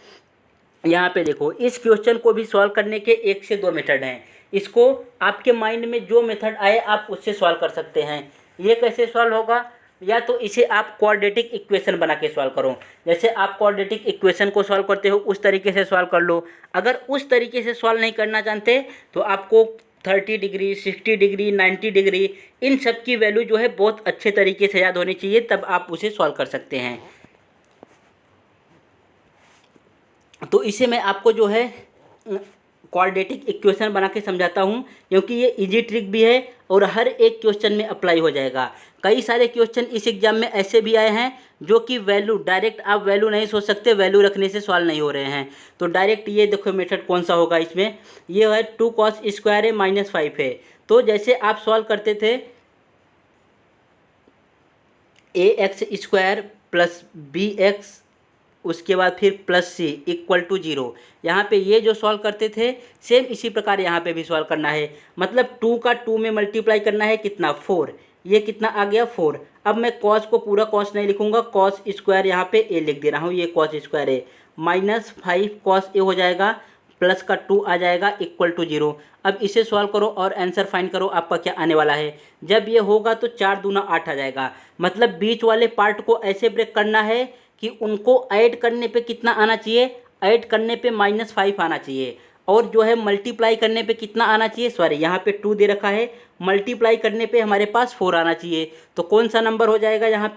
यहाँ पे देखो। इस क्वेश्चन को भी सॉल्व करने के 1 से 2 मेथड हैं। इसको आपके माइंड में जो मेथड आए आप उससे सॉल्व कर सकते हैं। ये कैसे सॉल्व होगा, या तो इसे आप क्वाड्रेटिक इक्वेशन बना के सॉल्व करो। जैसे आप क्वाड्रेटिक इक्वेशन को सॉल्व करते हो उस तरीके से सॉल्व कर लो। अगर उस तरीके से सॉल्व नहीं करना जानते तो आपको 30 डिग्री, 60 डिग्री, 90 डिग्री इन सब की वैल्यू जो है बहुत अच्छे तरीके से याद होनी चाहिए, तब आप उसे सॉल्व कर सकते हैं। तो इसे मैं आपको जो है क्वाड्रेटिक इक्वेशन बना के समझाता हूँ, क्योंकि ये इजी ट्रिक भी है और हर एक क्वेश्चन में अप्लाई हो जाएगा। कई सारे क्वेश्चन इस एग्जाम में ऐसे भी आए हैं जो कि वैल्यू डायरेक्ट आप वैल्यू नहीं सोच सकते, वैल्यू रखने से सॉल्व नहीं हो रहे हैं। तो डायरेक्ट ये देखो मेथड कौन सा होगा इसमें, ये है 2 cos स्क्वायर है -5 है। तो जैसे आप सॉल्व करते थे ax स्क्वायर प्लस bx उसके बाद फिर प्लस c इक्वल टू 0, यहाँ पे ये जो सॉल्व करते थे सेम इसी प्रकार यहाँ पे भी सॉल्व करना है। मतलब 2 का 2 में मल्टीप्लाई करना है कितना 4, ये कितना आ गया 4। अब मैं कॉस को पूरा कॉस नहीं लिखूंगा, कॉस स्क्वायर यहाँ पे a लिख दे रहा हूँ, ये कॉस स्क्वायर है -5 कॉस a हो जाएगा, प्लस का 2 आ जाएगा इक्वल टू 0। अब इसे सॉल्व करो और आंसर फाइंड करो आपका क्या आने वाला है। जब ये होगा तो 4 दूना 8 आ जाएगा। मतलब बीच वाले पार्ट को ऐसे ब्रेक करना है कि उनको ऐड करने पे कितना आना चाहिए, ऐड करने पे -5 आना चाहिए, और जो है मल्टीप्लाई करने पे कितना आना चाहिए, सॉरी यहाँ पे 2 दे रखा है, मल्टीप्लाई करने पे हमारे पास 4 आना चाहिए। तो कौन सा नंबर हो जाएगा यहाँ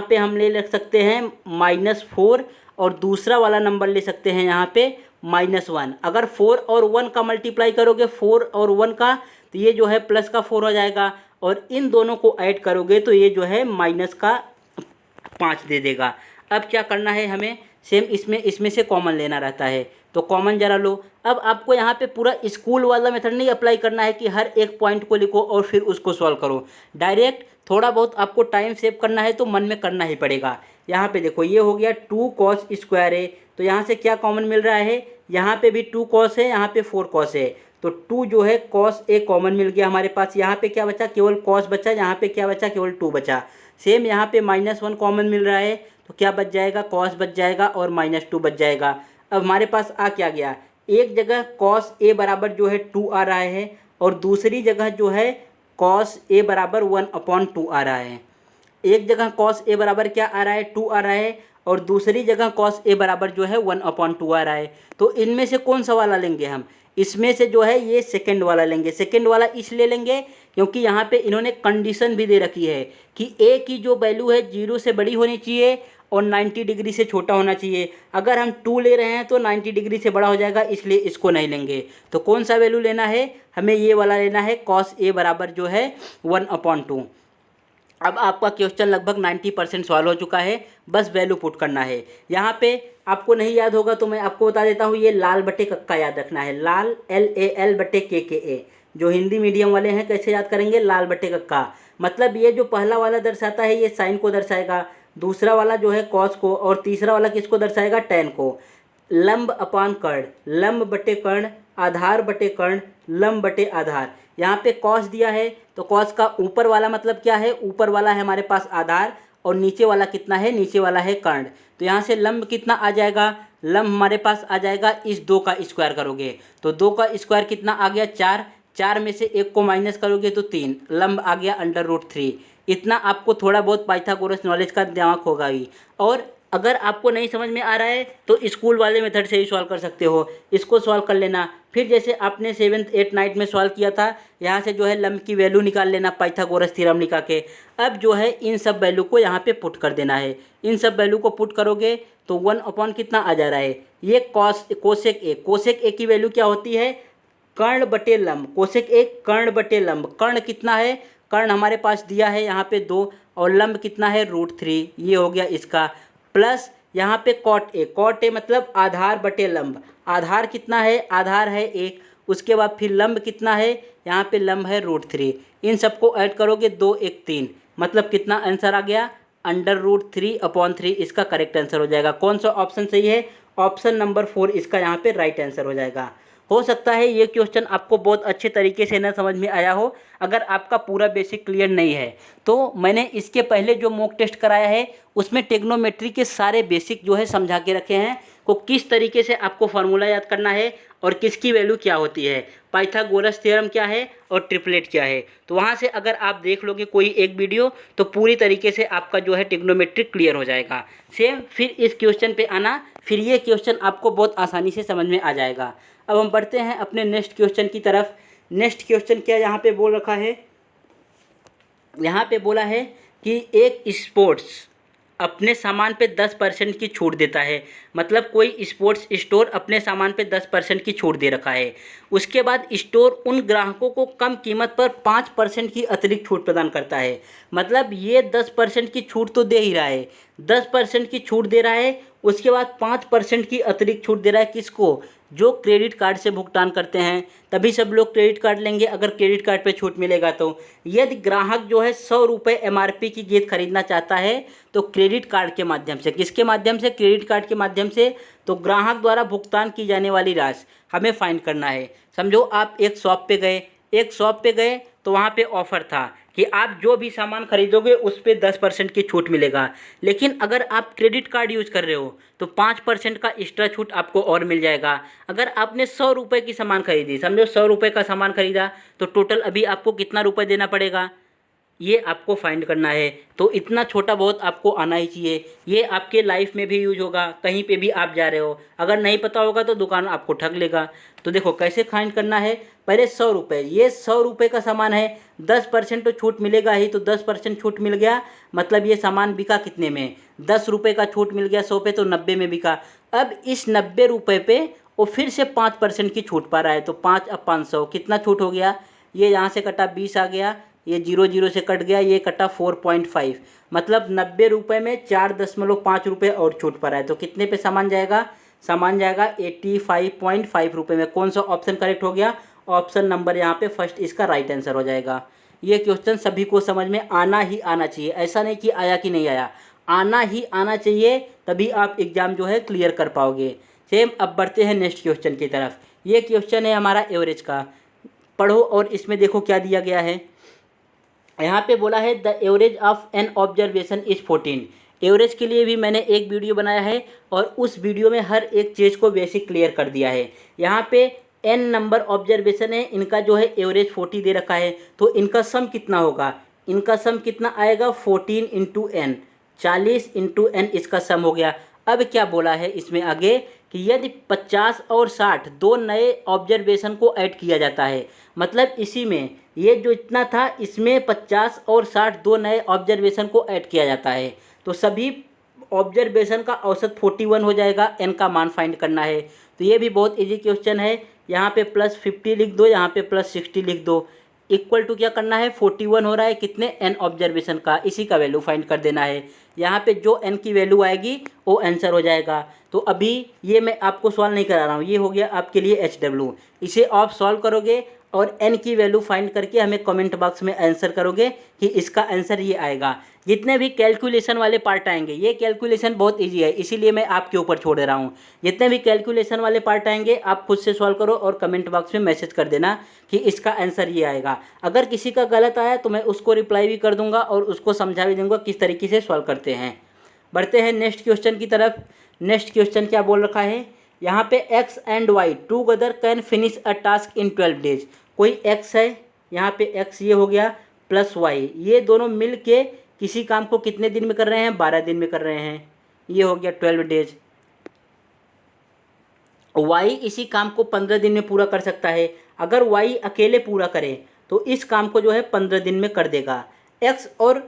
पे हम ले लग सकते हैं -4 और दूसरा वाला नंबर ले सकते हैं यहाँ पे -1। अगर 4 और 1 का मल्टीप्लाई करोगे 4 और 1 का, तो ये जो है प्लस का 4 हो जाएगा, और इन दोनों को ऐड करोगे तो ये जो है -5 दे देगा। अब क्या करना है हमें, सेम इसमें से कॉमन लेना रहता है। तो कॉमन जरा लो। अब आपको यहाँ पे पूरा स्कूल वाला मेथड नहीं अप्लाई करना है कि हर एक पॉइंट को लिखो और फिर उसको सॉल्व करो। डायरेक्ट थोड़ा बहुत आपको टाइम सेव करना है तो मन में करना ही पड़ेगा। यहाँ पे देखो ये हो गया 2 cos स्क्वायर है, तो यहाँ से क्या कॉमन मिल रहा है, यहाँ पे भी 2 cos है, यहाँ पे 4 cos है, तो 2 जो है cos a कॉमन मिल गया हमारे पास। यहाँ पे क्या बचा, केवल cos बचा, यहाँ पे क्या बचा, केवल 2 बचा। सेम यहाँ पे -1 कॉमन मिल रहा है, तो क्या बच जाएगा, cos बच जाएगा और -2 बच जाएगा। अब हमारे पास आ क्या गया, एक जगह cos a बराबर जो है 2 आ रहा है और दूसरी जगह जो है cos a बराबर 1/2 आ रहा है। एक जगह cos a बराबर क्या आ रहा है, 2 आ रहा है, और दूसरी जगह cos a बराबर जो है 1/2 आ रहा है। तो इनमें से कौन सा वाला लेंगे हम, इसमें से जो है ये सेकंड वाला लेंगे। सेकंड वाला इसलिए लेंगे क्योंकि यहाँ पे इन्होंने कंडीशन भी दे रखी है कि a की जो वैल्यू है 0 से बड़ी होनी चाहिए और 90 डिग्री से छोटा होना चाहिए। अगर हम 2 ले रहे हैं तो 90 डिग्री से बड़ा हो जाएगा, इसलिए इसको नहीं लेंगे। तो कौन सा वैल्यू लेना है, हमें ये वाला लेना है, cos a बराबर जो है 1/2। अब आपका क्वेश्चन लगभग 90% सॉल्व हो चुका है, बस वैल्यू पुट करना है। यहाँ पे आपको नहीं याद होगा तो मैं आपको बता देता हूँ, ये लाल बटे कक्का याद रखना है, लाल LAL बटे KKA। जो हिंदी मीडियम वाले हैं कैसे याद करेंगे, लाल बटे कक्का। मतलब ये जो पहला वाला दर्शाता है ये साइन को दर्शाएगा, दूसरा वाला जो है कॉस को, और तीसरा वाला किसको दर्शाएगा, टैन को। लंब अपान कर्ण, लंब बटे कर्ण, आधार बटे कर्ण, लंब बटे आधार। यहाँ पे कॉस दिया है तो कॉस का ऊपर वाला मतलब क्या है, ऊपर वाला है हमारे पास आधार, और नीचे वाला कितना है, नीचे वाला है कर्ण। तो यहाँ से लंब कितना आ जाएगा, लंब हमारे पास आ जाएगा, इस 2 का स्क्वायर करोगे तो 2 का स्क्वायर कितना आ गया 4, 4 में से 1 को माइनस करोगे तो 3, लंब आ गया √3। इतना आपको थोड़ा बहुत पाइथागोरस नॉलेज का दिमाग होगा ही। और अगर आपको नहीं समझ में आ रहा है तो स्कूल वाले मेथड से ही सॉल्व कर सकते हो, इसको सॉल्व कर लेना। फिर जैसे आपने 7th 8th 9th में सॉल्व किया था, यहाँ से जो है लंब की वैल्यू निकाल लेना पाइथागोरस थ्योरम निकाल के। अब जो है इन सब वैल्यू को यहाँ पे पुट कर देना है। इन सब वैल्यू को पुट करोगे तो 1 कितना आ जा रहा है, ये कोसेक ए, कोसेक ए की वैल्यू क्या होती है, कर्ण बटे लंब। कोसेक ए कर्ण बटे लंब, कर्ण कितना है, कर्ण हमारे पास दिया है यहाँ पे 2, और लंब कितना है √3, ये हो गया इसका। प्लस यहाँ पे कॉट ए, कॉट ए मतलब आधार बटे लंब, आधार कितना है, आधार है 1, उसके बाद फिर लंब कितना है, यहाँ पे लंब है √3। इन सबको ऐड करोगे 2 1 3, मतलब कितना आंसर आ गया, √3/3 इसका करेक्ट आंसर हो जाएगा। कौन सा ऑप्शन सही है, ऑप्शन नंबर 4 इसका यहाँ पे राइट आंसर हो जाएगा। हो सकता है ये क्वेश्चन आपको बहुत अच्छे तरीके से न समझ में आया हो। अगर आपका पूरा बेसिक क्लियर नहीं है तो मैंने इसके पहले जो मॉक टेस्ट कराया है उसमें ट्रिग्नोमेट्री के सारे बेसिक जो है समझा के रखे हैं, को किस तरीके से आपको फार्मूला याद करना है और किसकी वैल्यू क्या होती है, पाइथागोरस थ्योरम क्या है और ट्रिपलेट क्या है। तो वहाँ से अगर आप देख लोगे कोई एक वीडियो तो पूरी तरीके से आपका जो है ट्रिग्नोमेट्री क्लियर हो जाएगा। सेम फिर इस क्वेश्चन पे आना, फिर ये क्वेश्चन आपको बहुत आसानी से समझ में आ जाएगा। अब हम बढ़ते हैं अपने नेक्स्ट क्वेश्चन की तरफ। नेक्स्ट क्वेश्चन क्या यहाँ पे बोल रखा है, यहाँ पे बोला है कि एक स्पोर्ट्स अपने सामान पे 10% की छूट देता है, मतलब कोई स्पोर्ट्स स्टोर अपने सामान पे 10% की छूट दे रखा है। उसके बाद स्टोर उन ग्राहकों को कम कीमत पर 5% की अतिरिक्त छूट प्रदान करता है। मतलब ये 10% की छूट तो दे ही रहा है, 10% की छूट दे रहा है, उसके बाद 5% की अतिरिक्त छूट दे रहा है। किसको, जो क्रेडिट कार्ड से भुगतान करते हैं, तभी सब लोग क्रेडिट कार्ड लेंगे अगर क्रेडिट कार्ड पे छूट मिलेगा तो। यदि ग्राहक जो है 100 रुपये MRP की गेंद खरीदना चाहता है तो क्रेडिट कार्ड के माध्यम से, किसके माध्यम से, क्रेडिट कार्ड के माध्यम से, तो ग्राहक द्वारा भुगतान की जाने वाली राशि हमें फाइंड करना है। समझो आप एक शॉप पे गए तो वहाँ पे ऑफ़र था कि आप जो भी सामान खरीदोगे उस पर 10% की छूट मिलेगा। लेकिन अगर आप क्रेडिट कार्ड यूज़ कर रहे हो तो 5% का एक्स्ट्रा छूट आपको और मिल जाएगा। अगर आपने 100 रुपये की सामान खरीदी, समझो 100 रुपये का सामान खरीदा, तो टोटल अभी आपको कितना रुपये देना पड़ेगा, ये आपको फाइंड करना है। तो इतना छोटा बहुत आपको आना ही चाहिए। ये आपके लाइफ में भी यूज होगा, कहीं पे भी आप जा रहे हो, अगर नहीं पता होगा तो दुकान आपको ठग लेगा। तो देखो कैसे फाइंड करना है, पहले 100 रुपये, ये 100 रुपये का सामान है, 10% तो छूट मिलेगा ही, तो 10% छूट मिल गया, मतलब ये सामान बिका कितने में, 10 रुपये का छूट मिल गया 100 पे, तो 90 में बिका। अब इस 90 रुपये पे वो फिर से 5% की छूट पा रहा है, तो 5 अब 500, कितना छूट हो गया, ये यहाँ से कटा 20 आ गया, ये 0 से कट गया, ये कटा 4.5, मतलब 90 रुपये में 4.5 रुपये और छूट पा रहा है। तो कितने पे सामान जाएगा, सामान जाएगा 85.5 रुपये में। कौन सा ऑप्शन करेक्ट हो गया, ऑप्शन नंबर यहाँ पे फर्स्ट इसका राइट आंसर हो जाएगा। ये क्वेश्चन सभी को समझ में आना ही आना चाहिए, ऐसा नहीं कि आया कि नहीं आया, आना ही आना चाहिए, तभी आप एग्ज़ाम जो है क्लियर कर पाओगे। सेम अब बढ़ते हैं नेक्स्ट क्वेश्चन की तरफ। ये क्वेश्चन है हमारा एवरेज का, पढ़ो और इसमें देखो क्या दिया गया है। यहाँ पे बोला है the average of an observation is 14। Average के लिए भी मैंने एक वीडियो बनाया है और उस वीडियो में हर एक चीज़ को बेसिक क्लियर कर दिया है। यहाँ पे n नंबर ऑब्जर्वेशन है, इनका जो है एवरेज 40 दे रखा है, तो इनका सम कितना होगा, इनका सम कितना आएगा 14 × n, 40 × n इसका सम हो गया। अब क्या बोला है इसमें आगे कि यदि 50 और 60 दो नए ऑब्जर्वेशन को ऐड किया जाता है, मतलब इसी में ये जो इतना था इसमें 50 और 60 दो नए ऑब्जर्वेशन को ऐड किया जाता है, तो सभी ऑब्जर्वेशन का औसत 41 हो जाएगा। n का मान फाइंड करना है, तो ये भी बहुत इजी क्वेश्चन है। यहाँ पे +50 लिख दो, यहाँ पे +60 लिख दो, इक्वल टू क्या करना है, 41 हो रहा है कितने, n ऑब्जर्वेशन का, इसी का वैल्यू फाइंड कर देना है। यहाँ पे जो n की वैल्यू आएगी वो आंसर हो जाएगा। तो अभी ये मैं आपको सॉल्व नहीं करा रहा हूँ, ये हो गया आपके लिए HW। इसे आप सॉल्व करोगे और n की वैल्यू फाइंड करके हमें कमेंट बॉक्स में आंसर करोगे कि इसका आंसर ये आएगा। जितने भी कैलकुलेशन वाले पार्ट आएंगे, ये कैलकुलेशन बहुत इजी है इसीलिए मैं आपके ऊपर छोड़ रहा हूँ। जितने भी कैलकुलेशन वाले पार्ट आएंगे आप खुद से सॉल्व करो और कमेंट बॉक्स में मैसेज कर देना कि इसका आंसर ये आएगा। अगर किसी का गलत आया तो मैं उसको रिप्लाई भी कर दूंगा और उसको समझा भी दूंगा किस तरीके से सॉल्व करते हैं। बढ़ते हैं नेक्स्ट क्वेश्चन की तरफ। नेक्स्ट क्वेश्चन क्या बोल रखा है, यहाँ पे x and y together can finish a task in 12 days. कोई x है, यहाँ पे x ये हो गया, प्लस y, ये दोनों मिल के किसी काम को कितने दिन में कर रहे हैं, 12 दिन में कर रहे हैं, ये हो गया 12 डेज। y इसी काम को 15 दिन में पूरा कर सकता है। अगर y अकेले पूरा करे तो इस काम को जो है 15 दिन में कर देगा। x और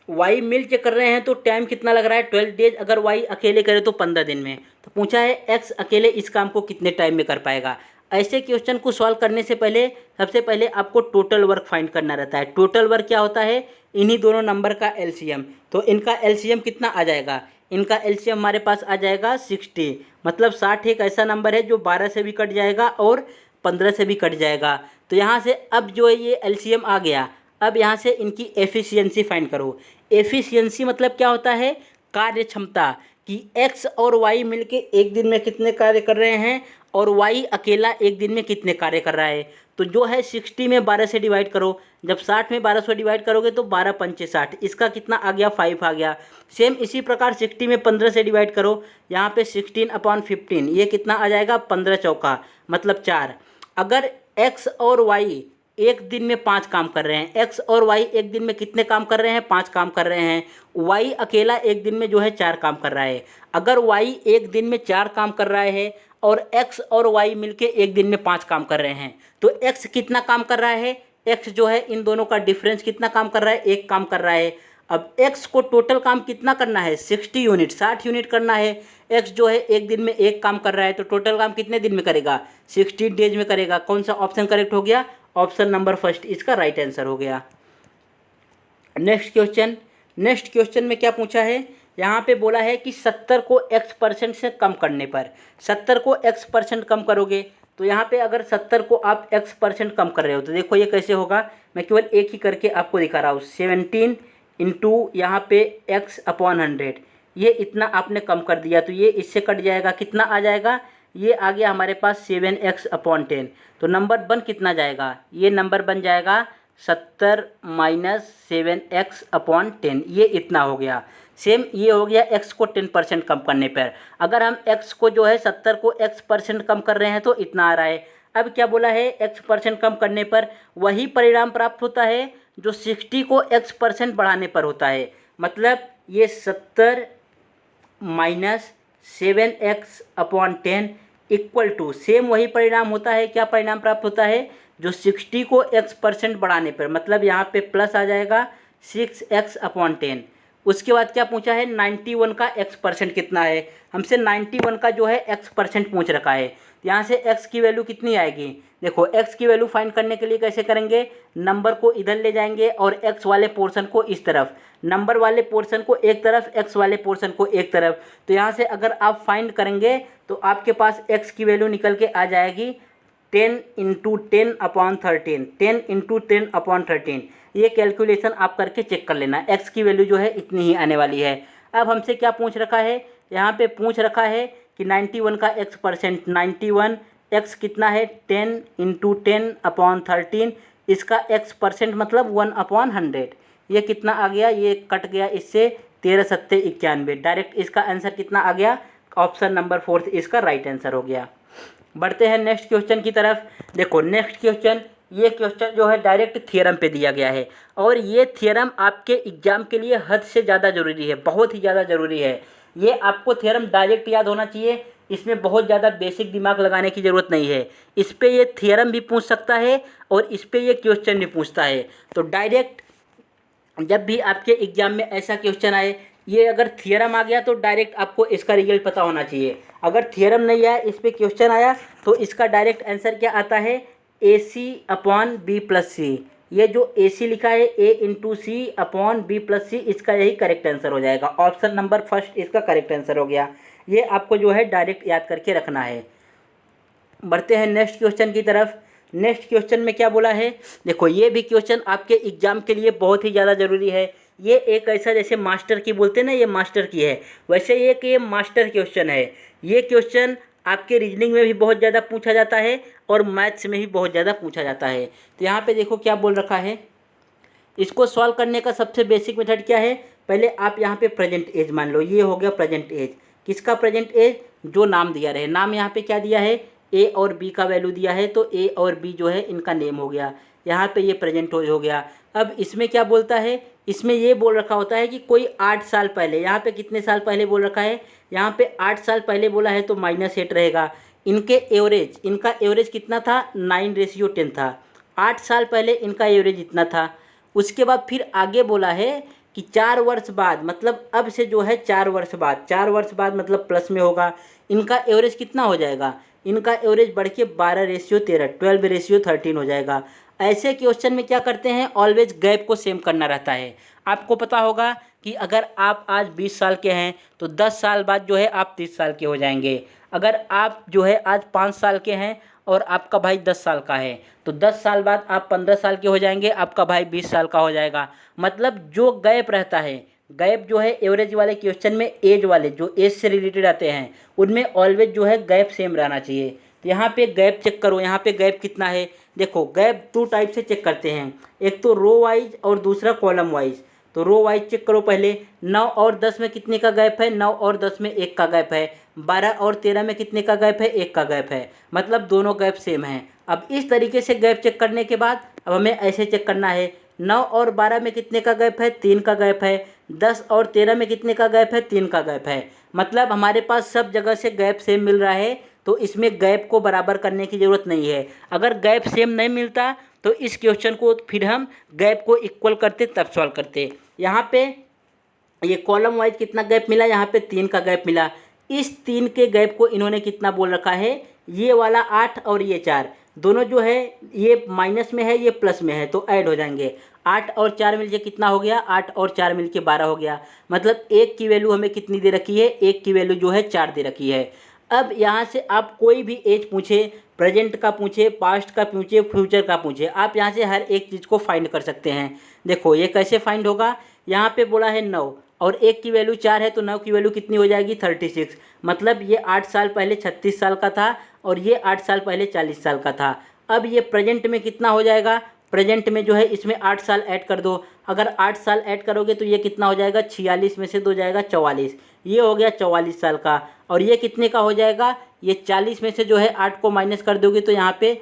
y मिल के कर रहे हैं तो टाइम कितना लग रहा है, 12 डेज। अगर y अकेले करे तो 15 दिन में। तो पूछा है x अकेले इस काम को कितने टाइम में कर पाएगा। ऐसे क्वेश्चन को सॉल्व करने से पहले सबसे पहले आपको टोटल वर्क फाइंड करना रहता है। टोटल वर्क क्या होता है, इन्हीं दोनों नंबर का एलसीएम। तो इनका एलसीएम कितना आ जाएगा, इनका एलसीएम हमारे पास आ जाएगा 60। मतलब 60 एक ऐसा नंबर है जो 12 से भी कट जाएगा और 15 से भी कट जाएगा। तो यहाँ से अब जो है ये एलसीएम आ गया। अब यहाँ से इनकी एफिशिएंसी फाइंड करो। एफिशिएंसी मतलब क्या होता है, कार्य क्षमता, कि एक्स और वाई मिलके एक दिन में कितने कार्य कर रहे हैं और वाई अकेला एक दिन में कितने कार्य कर रहा है। तो जो है 60 में 12 से डिवाइड करो, जब 60 में 12 से डिवाइड करोगे तो 12 पंचे 60, इसका कितना आ गया 5 आ गया। सेम इसी प्रकार 60 में 15 से डिवाइड करो, यहाँ पे 16/15, ये कितना आ जाएगा 15 चौका मतलब 4। अगर एक्स और वाई एक दिन में 5 काम कर रहे हैं, एक्स और वाई एक दिन में कितने काम कर रहे हैं 5 काम कर रहे हैं, वाई अकेला एक दिन में जो है 4 काम कर रहा है। अगर वाई एक दिन में 4 काम कर रहा है और एक्स और वाई मिलके एक दिन में 5 काम कर रहे हैं, तो एक्स कितना काम कर रहा है, एक्स जो है इन दोनों का डिफरेंस कितना काम कर रहा है, 1 काम कर रहा है। अब एक्स को टोटल काम कितना करना है 60 यूनिट, 60 यूनिट करना है। एक्स जो है एक दिन में 1 काम कर रहा है, तो टोटल काम कितने दिन में करेगा 60 डेज में करेगा। कौन सा ऑप्शन करेक्ट हो गया, ऑप्शन नंबर फर्स्ट इसका राइट आंसर हो गया। नेक्स्ट क्वेश्चन में क्या पूछा है, यहाँ पे बोला है कि 70 को x% से कम करने पर, 70 को x% कम करोगे, तो यहाँ पे अगर 70 को आप x% कम कर रहे हो तो देखो ये कैसे होगा। मैं केवल एक ही करके आपको दिखा रहा हूँ। 17 इंटू यहाँ पे x/100, ये इतना आपने कम कर दिया तो ये इससे कट जाएगा, कितना आ जाएगा, ये आ गया हमारे पास 7x/10। तो नंबर बन कितना जाएगा, ये नंबर बन जाएगा 70 - 7x/10, ये इतना हो गया। सेम ये हो गया x को 10% कम करने पर। अगर हम x को जो है 70 को x% कम कर रहे हैं तो इतना आ रहा है। अब क्या बोला है, x% कम करने पर वही परिणाम प्राप्त होता है जो 60 को x% बढ़ाने पर होता है। मतलब ये 70 - 7x/10 इक्वल टू सेम वही परिणाम होता है। क्या परिणाम प्राप्त होता है, जो 60 को x% बढ़ाने पर, मतलब यहाँ पे प्लस आ जाएगा 6x/10। उसके बाद क्या पूछा है, 91 का x% कितना है। हमसे 91 का जो है x% पूछ रखा है। यहाँ से x की वैल्यू कितनी आएगी, देखो x की वैल्यू फाइंड करने के लिए कैसे करेंगे, नंबर को इधर ले जाएंगे और x वाले पोर्शन को इस तरफ, नंबर वाले पोर्शन को एक तरफ, x वाले पोर्शन को एक तरफ। तो यहाँ से अगर आप फाइंड करेंगे तो आपके पास x की वैल्यू निकल के आ जाएगी 10 × 10/13, 10 × 10/13। ये कैलकुलेशन आप करके चेक कर लेना, x की वैल्यू जो है इतनी ही आने वाली है। अब हमसे क्या पूछ रखा है, यहाँ पे पूछ रखा है कि 91 का x%, 91 x कितना है 10 × 10/13, इसका x% मतलब 1/100। ये कितना आ गया, ये कट गया इससे 13 × 7 = 91। डायरेक्ट इसका आंसर कितना आ गया, ऑप्शन नंबर 4 इसका राइट आंसर हो गया। बढ़ते हैं नेक्स्ट क्वेश्चन की तरफ। देखो नेक्स्ट क्वेश्चन, ये क्वेश्चन जो है डायरेक्ट थ्योरम पे दिया गया है और ये थ्योरम आपके एग्जाम के लिए हद से ज़्यादा ज़रूरी है, बहुत ही ज़्यादा ज़रूरी है। ये आपको थ्योरम डायरेक्ट याद होना चाहिए, इसमें बहुत ज़्यादा बेसिक दिमाग लगाने की ज़रूरत नहीं है। इस पर ये थ्योरम भी पूछ सकता है और इस पर ये क्वेश्चन भी पूछता है। तो डायरेक्ट जब भी आपके एग्जाम में ऐसा क्वेश्चन आए, ये अगर थ्योरम आ गया तो डायरेक्ट आपको इसका रिजल्ट पता होना चाहिए। अगर थ्योरम नहीं आया, इस पे क्वेश्चन आया, तो इसका डायरेक्ट आंसर क्या आता है, AC/B+C। ये जो AC लिखा है A × C/B+C, इसका यही करेक्ट आंसर हो जाएगा। ऑप्शन नंबर फर्स्ट इसका करेक्ट आंसर हो गया। ये आपको जो है डायरेक्ट याद करके रखना है। बढ़ते हैं नेक्स्ट क्वेश्चन की तरफ। नेक्स्ट क्वेश्चन में क्या बोला है, देखो ये भी क्वेश्चन आपके एग्जाम के लिए बहुत ही ज़्यादा ज़रूरी है। ये एक ऐसा, जैसे मास्टर की बोलते हैं ना, ये मास्टर की है, वैसे ये मास्टर क्वेश्चन है। ये क्वेश्चन आपके रीजनिंग में भी बहुत ज़्यादा पूछा जाता है और मैथ्स में भी बहुत ज़्यादा पूछा जाता है। तो यहाँ पे देखो क्या बोल रखा है, इसको सॉल्व करने का सबसे बेसिक मेथड क्या है, पहले आप यहाँ पे प्रेजेंट एज मान लो। ये हो गया प्रेजेंट एज, किसका प्रेजेंट एज, जो नाम दिया रहे। नाम यहाँ पे क्या दिया है, ए और बी का वैल्यू दिया है, तो ए और बी जो है इनका नेम हो गया। यहाँ पे ये प्रेजेंट हो गया। अब इसमें क्या बोलता है, इसमें ये बोल रखा होता है कि कोई 8 साल पहले, यहाँ पे कितने साल पहले बोल रखा है, यहाँ पे 8 साल पहले बोला है तो -8 रहेगा। इनके एवरेज, इनका एवरेज कितना था 9:10 था। 8 साल पहले इनका एवरेज इतना था। उसके बाद फिर आगे बोला है कि 4 वर्ष बाद, मतलब अब से जो है 4 वर्ष बाद, 4 वर्ष बाद मतलब प्लस में होगा, इनका एवरेज कितना हो जाएगा, इनका एवरेज बढ़ के 12:13, 12:13 हो जाएगा। ऐसे क्वेश्चन में क्या करते हैं, ऑलवेज गैप को सेम करना रहता है। आपको पता होगा कि अगर आप आज 20 साल के हैं तो 10 साल बाद जो है आप 30 साल के हो जाएंगे। अगर आप जो है आज 5 साल के हैं और आपका भाई 10 साल का है तो 10 साल बाद आप 15 साल के हो जाएंगे, आपका भाई 20 साल का हो जाएगा। मतलब जो गैप रहता है, गैप जो है एवरेज वाले क्वेश्चन में एज वाले जो एज से रिलेटेड आते हैं उनमें ऑलवेज जो है गैप सेम रहना चाहिए। तो यहाँ पे गैप चेक करो, यहाँ पे गैप कितना है। देखो गैप 2 टाइप से चेक करते हैं, एक तो रो वाइज और दूसरा कॉलम वाइज। तो रो वाइज चेक करो पहले, 9 और 10 में कितने का गैप है, 9 और 10 में 1 का गैप है। 12 और 13 में कितने का गैप है, 1 का गैप है। मतलब दोनों गैप सेम हैं। अब इस तरीके से गैप चेक करने के बाद अब हमें ऐसे चेक करना है, 9 और 12 में कितने का गैप है, 3 का गैप है। 10 और 13 में कितने का गैप है, 3 का गैप है। मतलब हमारे पास सब जगह से गैप सेम मिल रहा है, तो इसमें गैप को बराबर करने की ज़रूरत नहीं है। अगर गैप सेम नहीं मिलता तो इस क्वेश्चन को फिर हम गैप को इक्वल करते तब सॉल्व करते। यहाँ पे ये कॉलम वाइज कितना गैप मिला, यहाँ पे 3 का गैप मिला। इस 3 के गैप को इन्होंने कितना बोल रखा है, ये वाला 8 और ये 4 दोनों जो है ये माइनस में है ये प्लस में है तो ऐड हो जाएंगे। 8 और 4 मिलके कितना हो गया, 8 और 4 मिलके 12 हो गया। मतलब 1 की वैल्यू हमें कितनी दे रखी है, 1 की वैल्यू जो है 4 दे रखी है। अब यहाँ से आप कोई भी एज पूछे, प्रेजेंट का पूछे, पास्ट का पूछे, फ्यूचर का पूछे, आप यहाँ से हर एक चीज़ को फाइंड कर सकते हैं। देखो ये कैसे फाइंड होगा, यहाँ पे बोला है 9 और 1 की वैल्यू 4 है तो 9 की वैल्यू कितनी हो जाएगी, 36। मतलब ये 8 साल पहले 36 साल का था और ये 8 साल पहले 40 साल का था। अब ये प्रेजेंट में कितना हो जाएगा, प्रेजेंट में जो है इसमें 8 साल ऐड कर दो। अगर 8 साल ऐड करोगे तो ये कितना हो जाएगा, 46 में से 2 जाएगा 44, ये हो गया 44 साल का। और ये कितने का हो जाएगा, ये 40 में से जो है 8 को माइनस कर दोगे तो यहाँ पे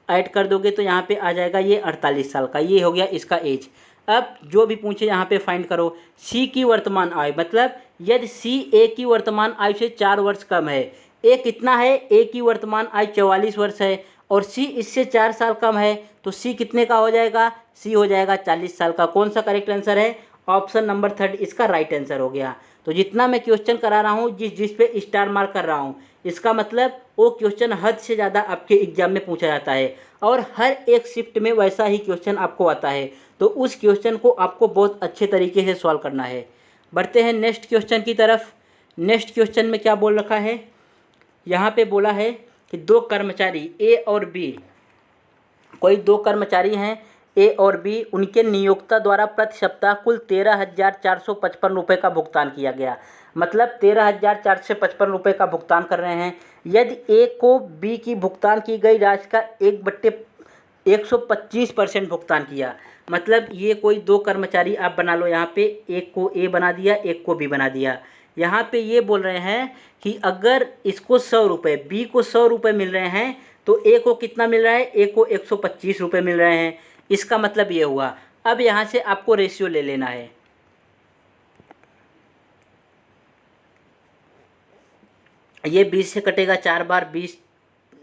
ऐड कर दोगे तो यहाँ पे आ जाएगा ये 48 साल का। ये हो गया इसका एज। अब जो भी पूछे यहाँ पे फाइंड करो। सी की वर्तमान आयु, मतलब यदि सी ए की वर्तमान आयु से 4 वर्ष कम है, ए कितना है, ए की वर्तमान आयु 44 वर्ष है और सी इससे 4 साल कम है तो सी कितने का हो जाएगा, सी हो जाएगा 40 साल का। कौन सा करेक्ट आंसर है, ऑप्शन नंबर 3 इसका राइट आंसर हो गया। तो जितना मैं क्वेश्चन करा रहा हूँ, जिस पे स्टार मार्क कर रहा हूँ, इसका मतलब वो क्वेश्चन हद से ज़्यादा आपके एग्जाम में पूछा जाता है और हर एक शिफ्ट में वैसा ही क्वेश्चन आपको आता है। तो उस क्वेश्चन को आपको बहुत अच्छे तरीके से सॉल्व करना है। बढ़ते हैं नेक्स्ट क्वेश्चन की तरफ। नेक्स्ट क्वेश्चन में क्या बोल रखा है, यहाँ पे बोला है कि 2 कर्मचारी ए और बी, कोई 2 कर्मचारी हैं ए और बी, उनके नियोक्ता द्वारा प्रति सप्ताह कुल 13,455 रुपये का भुगतान किया गया। मतलब 13,455 रुपये का भुगतान कर रहे हैं। यदि ए को बी की भुगतान की गई राशि का 1/125% भुगतान किया। मतलब ये कोई 2 कर्मचारी आप बना लो, यहाँ पे एक को ए बना दिया, एक को बी बना दिया। यहाँ पे ये बोल रहे हैं कि अगर इसको 100 रुपये, बी को 100 रुपये मिल रहे हैं तो ए को कितना मिल रहा है, ए को 125 रुपये मिल रहे हैं। इसका मतलब ये हुआ। अब यहाँ से आपको रेशियो ले लेना है। ये 20 से कटेगा 4 बार, 20,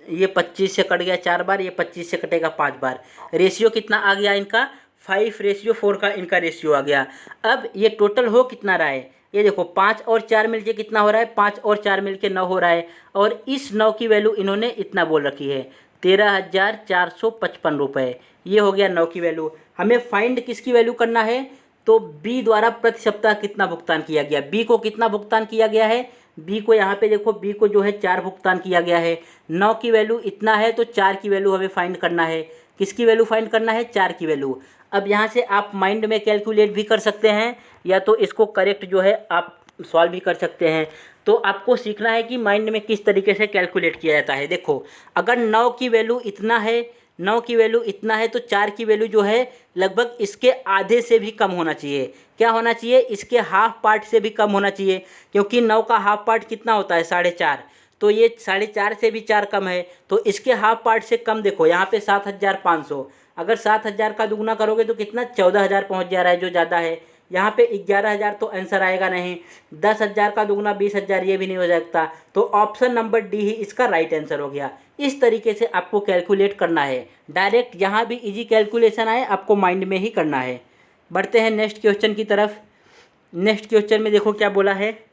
ये 25 से कट गया 4 बार, ये 25 से कटेगा 5 बार। रेशियो कितना आ गया इनका, 5:4 का इनका रेशियो आ गया। अब ये टोटल हो कितना रहा है, ये देखो 5 और 4 मिलके कितना हो रहा है, 5 और 4 मिलके 9 हो रहा है। और इस 9 की वैल्यू इन्होंने इतना बोल रखी है, 13,455 रुपये। ये हो गया 9 की वैल्यू। हमें फाइंड किसकी वैल्यू करना है, तो बी द्वारा प्रति सप्ताह कितना भुगतान किया गया, बी को कितना भुगतान किया गया है। बी को यहाँ पे देखो, बी को जो है 4 भुगतान किया गया है। 9 की वैल्यू इतना है तो 4 की वैल्यू हमें फाइंड करना है। किसकी वैल्यू फाइंड करना है, 4 की वैल्यू। अब यहाँ से आप माइंड में कैलकुलेट भी कर सकते हैं या तो इसको करेक्ट जो है आप सॉल्व भी कर सकते हैं। तो आपको सीखना है कि माइंड में किस तरीके से कैलकुलेट किया जाता है। देखो अगर 9 की वैल्यू इतना है, 9 की वैल्यू इतना है तो 4 की वैल्यू जो है लगभग इसके आधे से भी कम होना चाहिए। क्या होना चाहिए, इसके हाफ पार्ट से भी कम होना चाहिए, क्योंकि 9 का हाफ पार्ट कितना होता है, 4.5। तो ये 4.5 से भी 4 कम है तो इसके हाफ पार्ट से कम। देखो यहाँ पे 7,500, अगर 7,000 का दुगना करोगे तो कितना, 14,000 पहुँच जा रहा है, जो ज़्यादा है। यहाँ पे 11,000 तो आंसर आएगा नहीं। 10,000 का दुगना 20,000, ये भी नहीं हो सकता। तो ऑप्शन नंबर डी ही इसका राइट आंसर हो गया। इस तरीके से आपको कैलकुलेट करना है। डायरेक्ट जहाँ भी इजी कैलकुलेशन आए आपको माइंड में ही करना है। बढ़ते हैं नेक्स्ट क्वेश्चन की तरफ। नेक्स्ट क्वेश्चन में देखो क्या बोला है,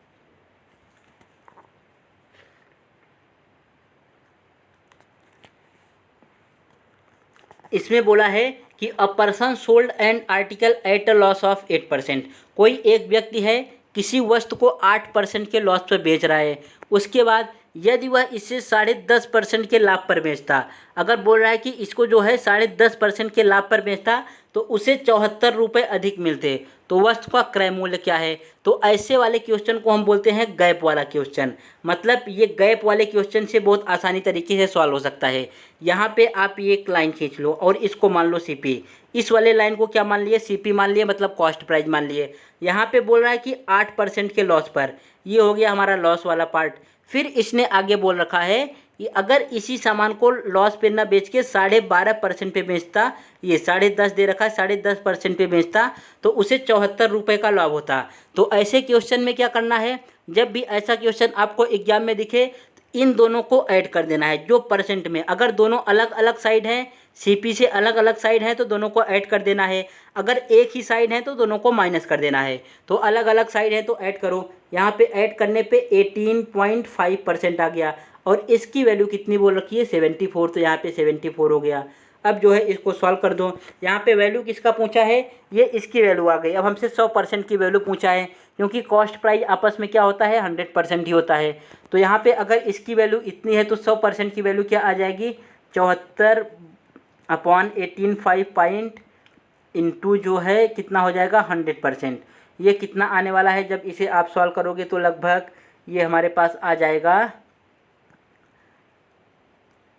इसमें बोला है कि a person sold an article at a loss of 8%। कोई एक व्यक्ति है किसी वस्तु को 8% के लॉस पर बेच रहा है। उसके बाद यदि वह इसे 10.5% के लाभ पर बेचता, अगर बोल रहा है कि इसको जो है 10.5% के लाभ पर बेचता तो उसे 74 रुपये अधिक मिलते, तो वस्तु का क्रय मूल्य क्या है। तो ऐसे वाले क्वेश्चन को हम बोलते हैं गैप वाला क्वेश्चन। मतलब ये गैप वाले क्वेश्चन से बहुत आसानी तरीके से सॉल्व हो सकता है। यहाँ पे आप ये एक लाइन खींच लो और इसको मान लो सीपी। इस वाले लाइन को क्या मान लिए, सीपी मान लिए, मतलब कॉस्ट प्राइस मान लिए। यहाँ पे बोल रहा है कि 8% के लॉस पर, ये हो गया हमारा लॉस वाला पार्ट। फिर इसने आगे बोल रखा है कि अगर इसी सामान को लॉस पे ना बेच के 12.5% पे बेचता, ये 10.5 दे रखा है, 10.5% पे बेचता तो उसे 74 रुपये का लाभ होता। तो ऐसे क्वेश्चन में क्या करना है, जब भी ऐसा क्वेश्चन आपको एग्जाम में दिखे इन दोनों को ऐड कर देना है। जो परसेंट में, अगर दोनों अलग अलग साइड हैं, सीपी से अलग अलग साइड हैं तो दोनों को ऐड कर देना है। अगर एक ही साइड है तो दोनों को माइनस कर देना है। तो अलग अलग साइड है तो ऐड करो। यहाँ पे ऐड करने पे 18.5% आ गया और इसकी वैल्यू कितनी बोल रखी है, 74। तो यहाँ पे 74 हो गया। अब जो है इसको सॉल्व कर दो। यहाँ पे वैल्यू किसका पूछा है, ये इसकी वैल्यू आ गई। अब हमसे 100% की वैल्यू पूछा है, क्योंकि कॉस्ट प्राइस आपस में क्या होता है, 100% ही होता है। तो यहाँ पे अगर इसकी वैल्यू इतनी है तो 100% की वैल्यू क्या आ जाएगी, 74/18 पॉइंट इंटू जो है कितना हो जाएगा, 100%। ये कितना आने वाला है, जब इसे आप सॉल्व करोगे तो लगभग ये हमारे पास आ जाएगा,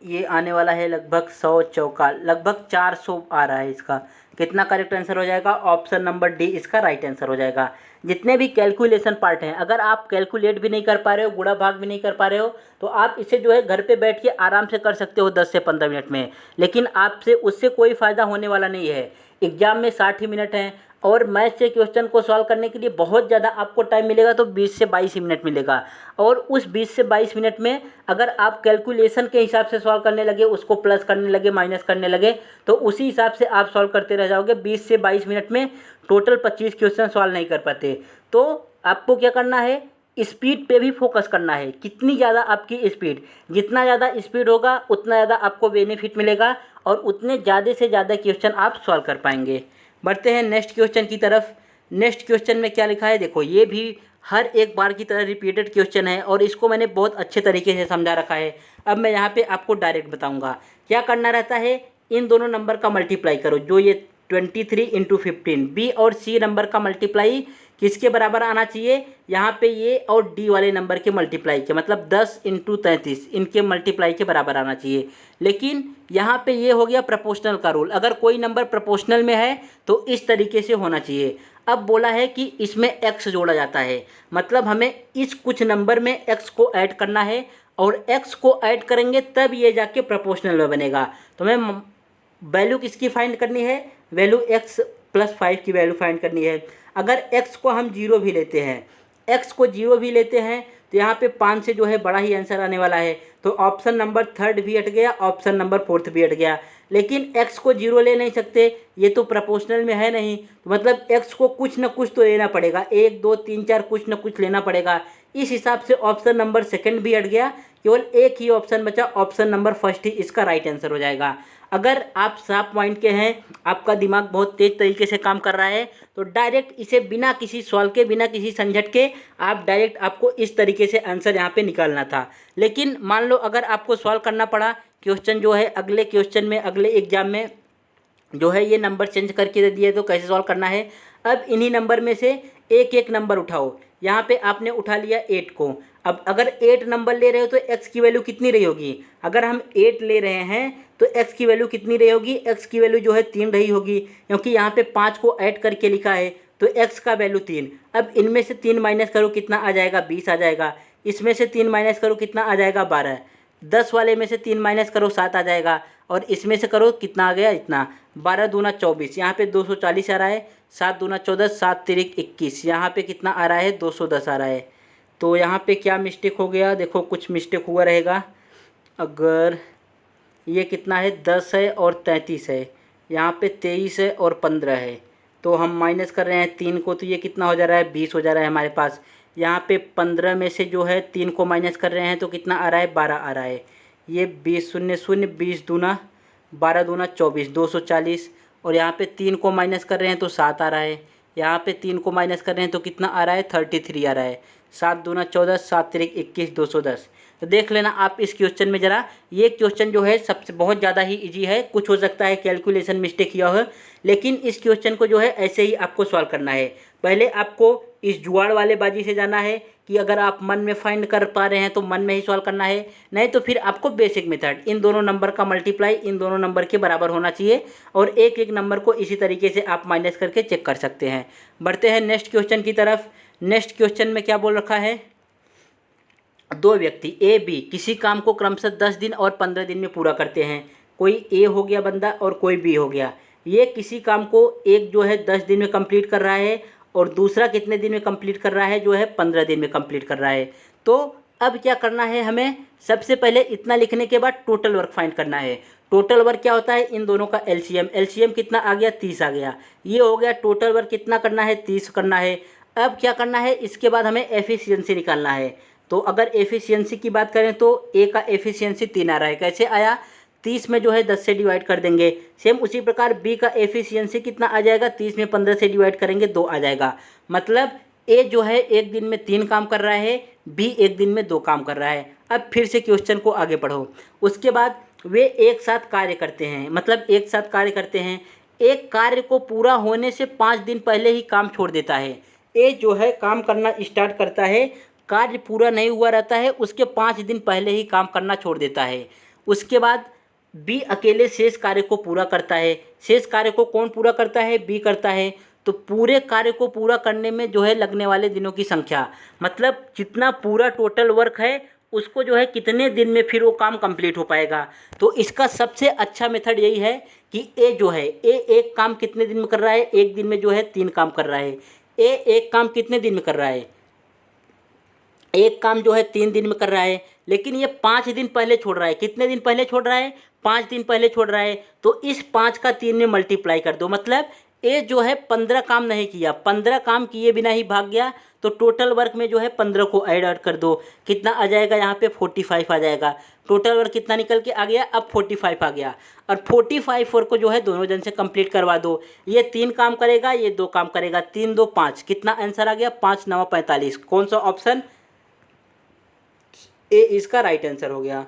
ये आने वाला है लगभग 100 चौका लगभग 400 आ रहा है। इसका कितना करेक्ट आंसर हो जाएगा, ऑप्शन नंबर डी इसका राइट आंसर हो जाएगा। जितने भी कैलकुलेशन पार्ट हैं, अगर आप कैलकुलेट भी नहीं कर पा रहे हो, गुणा भाग भी नहीं कर पा रहे हो, तो आप इसे जो है घर पे बैठ के आराम से कर सकते हो 10 से 15 मिनट में। लेकिन आपसे उससे कोई फ़ायदा होने वाला नहीं है। एग्जाम में 60 ही मिनट हैं और मैथ से क्वेश्चन को सॉल्व करने के लिए बहुत ज़्यादा आपको टाइम मिलेगा, तो 20 से 22 ही मिनट मिलेगा। और उस 20 से 22 मिनट में अगर आप कैलकुलेशन के हिसाब से सॉल्व करने लगे, उसको प्लस करने लगे, माइनस करने लगे, तो उसी हिसाब से आप सॉल्व करते रह जाओगे। 20 से 22 मिनट में टोटल 25 क्वेश्चन सॉल्व नहीं कर पाते। तो आपको क्या करना है, स्पीड पे भी फोकस करना है। कितनी ज़्यादा आपकी स्पीड, जितना ज़्यादा स्पीड होगा उतना ज़्यादा आपको बेनिफिट मिलेगा और उतने ज़्यादा से ज़्यादा क्वेश्चन आप सॉल्व कर पाएंगे। बढ़ते हैं नेक्स्ट क्वेश्चन की तरफ। नेक्स्ट क्वेश्चन में क्या लिखा है, देखो ये भी हर एक बार की तरह रिपीटेड क्वेश्चन है और इसको मैंने बहुत अच्छे तरीके से समझा रखा है। अब मैं यहाँ पे आपको डायरेक्ट बताऊँगा क्या करना रहता है। इन दोनों नंबर का मल्टीप्लाई करो, जो ये 23 × 15, बी और सी नंबर का मल्टीप्लाई किसके बराबर आना चाहिए, यहाँ पे ये और डी वाले नंबर के मल्टीप्लाई के, मतलब 10 × 33 इनके मल्टीप्लाई के बराबर आना चाहिए। लेकिन यहाँ पे ये हो गया प्रोपोर्शनल का रूल, अगर कोई नंबर प्रोपोर्शनल में है तो इस तरीके से होना चाहिए। अब बोला है कि इसमें x जोड़ा जाता है, मतलब हमें इस कुछ नंबर में x को ऐड करना है और x को ऐड करेंगे तब ये जाके प्रोपोर्शनल में बनेगा। तो हमें वैल्यू किसकी फाइंड करनी है, वैल्यू x + 5 की वैल्यू फाइंड करनी है। अगर x को हम 0 भी लेते हैं, x को 0 भी लेते हैं तो यहाँ पे 5 से जो है बड़ा ही आंसर आने वाला है। तो ऑप्शन नंबर 3 भी हट गया, ऑप्शन नंबर 4 भी हट गया। लेकिन x को 0 ले नहीं सकते, ये तो प्रोपोर्शनल में है नहीं, तो मतलब x को कुछ ना कुछ तो लेना पड़ेगा, 1 2 3 4 कुछ ना कुछ लेना पड़ेगा। इस हिसाब से ऑप्शन नंबर 2 भी हट गया, केवल एक ही ऑप्शन बचा, ऑप्शन नंबर 1 ही इसका राइट आंसर हो जाएगा। अगर आप शार्प माइंड के हैं, आपका दिमाग बहुत तेज तरीके से काम कर रहा है, तो डायरेक्ट इसे बिना किसी सवाल के, बिना किसी झंझट के आप डायरेक्ट आपको इस तरीके से आंसर यहाँ पे निकालना था। लेकिन मान लो अगर आपको सॉल्व करना पड़ा, क्वेश्चन जो है अगले क्वेश्चन में, अगले एग्जाम में जो है ये नंबर चेंज करके दे दिए, तो कैसे सॉल्व करना है। अब इन्हीं नंबर में से एक एक नंबर उठाओ। यहाँ पे आपने उठा लिया 8 को। अब अगर 8 नंबर ले रहे हो तो x की वैल्यू कितनी रही होगी, अगर हम 8 ले रहे हैं तो x की वैल्यू कितनी रही होगी, x की वैल्यू जो है 3 रही होगी, क्योंकि यहाँ पे 5 को ऐड करके लिखा है तो x का वैल्यू 3। अब इनमें से 3 माइनस करो कितना आ जाएगा, 20 आ जाएगा। इसमें से 3 माइनस करो कितना आ जाएगा, 12। 10 वाले में से 3 माइनस करो 7 आ जाएगा, और इसमें से करो कितना आ गया, इतना। 12 दूना 24, यहाँ पे 240 आ रहा है। 7 दूना 14, 7 तिरिक 21, यहाँ पे कितना आ रहा है, 210 आ रहा है। तो यहाँ पे क्या मिस्टेक हो गया, देखो कुछ मिस्टेक हुआ रहेगा। अगर ये कितना है, 10 है और 33 है, यहाँ पे 23 है और 15 है, तो हम माइनस कर रहे हैं 3 को, तो ये कितना हो जा रहा है, 20 हो जा रहा है हमारे पास। यहाँ पे 15 में से जो है 3 को माइनस कर रहे हैं तो कितना आ रहा है, 12 आ रहा है। ये 20 0 0, 20 दूना 12 दूना 24, 240। और यहाँ पे 3 को माइनस कर रहे हैं तो 7 आ रहा है। यहाँ पे 3 को माइनस कर रहे हैं तो कितना आ रहा है, 33 आ रहा है। 7 दूना 14, 7 तिरिक 21, 210। तो देख लेना आप इस क्वेश्चन में ज़रा, ये क्वेश्चन जो है सबसे बहुत ज़्यादा ही इजी है। कुछ हो सकता है कैलकुलेशन मिस्टेक किया हो, लेकिन इस क्वेश्चन को जो है ऐसे ही आपको सॉल्व करना है। पहले आपको इस जुगाड़ वाले बाजी से जाना है कि अगर आप मन में फाइंड कर पा रहे हैं तो मन में ही सॉल्व करना है, नहीं तो फिर आपको बेसिक मेथड, इन दोनों नंबर का मल्टीप्लाई इन दोनों नंबर के बराबर होना चाहिए और एक एक नंबर को इसी तरीके से आप माइनस करके चेक कर सकते हैं। बढ़ते हैं नेक्स्ट क्वेश्चन की तरफ। नेक्स्ट क्वेश्चन में क्या बोल रखा है, दो व्यक्ति ए बी किसी काम को क्रमशः 10 दिन और 15 दिन में पूरा करते हैं। कोई ए हो गया बंदा और कोई बी हो गया। ये किसी काम को एक जो है 10 दिन में कंप्लीट कर रहा है और दूसरा कितने दिन में कंप्लीट कर रहा है, जो है 15 दिन में कंप्लीट कर रहा है। तो अब क्या करना है हमें, सबसे पहले इतना लिखने के बाद टोटल वर्क फाइंड करना है। टोटल वर्क क्या होता है, इन दोनों का एलसीएम। एलसीएम कितना आ गया, 30 आ गया। ये हो गया टोटल वर्क कितना करना है, 30 करना है। अब क्या करना है, इसके बाद हमें एफिशिएंसी निकालना है। तो अगर एफिशिएंसी की बात करें तो ए का एफिशिएंसी 3 आ रहा है। कैसे आया, 30 में जो है 10 से डिवाइड कर देंगे। सेम उसी प्रकार बी का एफिशिएंसी कितना आ जाएगा, 30 में 15 से डिवाइड करेंगे 2 आ जाएगा। मतलब ए जो है एक दिन में 3 काम कर रहा है, बी एक दिन में 2 काम कर रहा है। अब फिर से क्वेश्चन को आगे पढ़ो। उसके बाद वे एक साथ कार्य करते हैं, मतलब एक साथ कार्य करते हैं। एक कार्य को पूरा होने से 5 दिन पहले ही काम छोड़ देता है। ए जो है काम करना स्टार्ट करता है, कार्य पूरा नहीं हुआ रहता है, उसके 5 दिन पहले ही काम करना छोड़ देता है। उसके बाद बी अकेले शेष कार्य को पूरा करता है। शेष कार्य को कौन पूरा करता है, बी करता है। तो पूरे कार्य को पूरा करने में जो है लगने वाले दिनों की संख्या, मतलब जितना पूरा टोटल वर्क है उसको जो है कितने दिन में फिर वो काम कंप्लीट हो पाएगा। तो इसका सबसे अच्छा मेथड यही है कि ए जो है, ए एक काम कितने दिन में कर रहा है, एक दिन में जो है 3 काम कर रहा है। ए एक काम कितने दिन में कर रहा है, एक काम जो है 3 दिन में कर रहा है, लेकिन ये 5 दिन पहले छोड़ रहा है। कितने दिन पहले छोड़ रहा है, 5 दिन पहले छोड़ रहा है। तो इस 5 का 3 में मल्टीप्लाई कर दो, मतलब ए जो है 15 काम नहीं किया, 15 काम किए बिना ही भाग गया। तो टोटल वर्क में जो है 15 को ऐड कर दो, कितना आ जाएगा, यहाँ पे 45 आ जाएगा। टोटल वर्क कितना निकल के आ गया, अब 45 आ गया। और 45 वर्क को जो है दोनों जन से कंप्लीट करवा दो। ये 3 काम करेगा, ये 2 काम करेगा, 3 2 5, कितना आंसर आ गया, 5 9 45। कौन सा ऑप्शन, ए इसका राइट आंसर हो गया।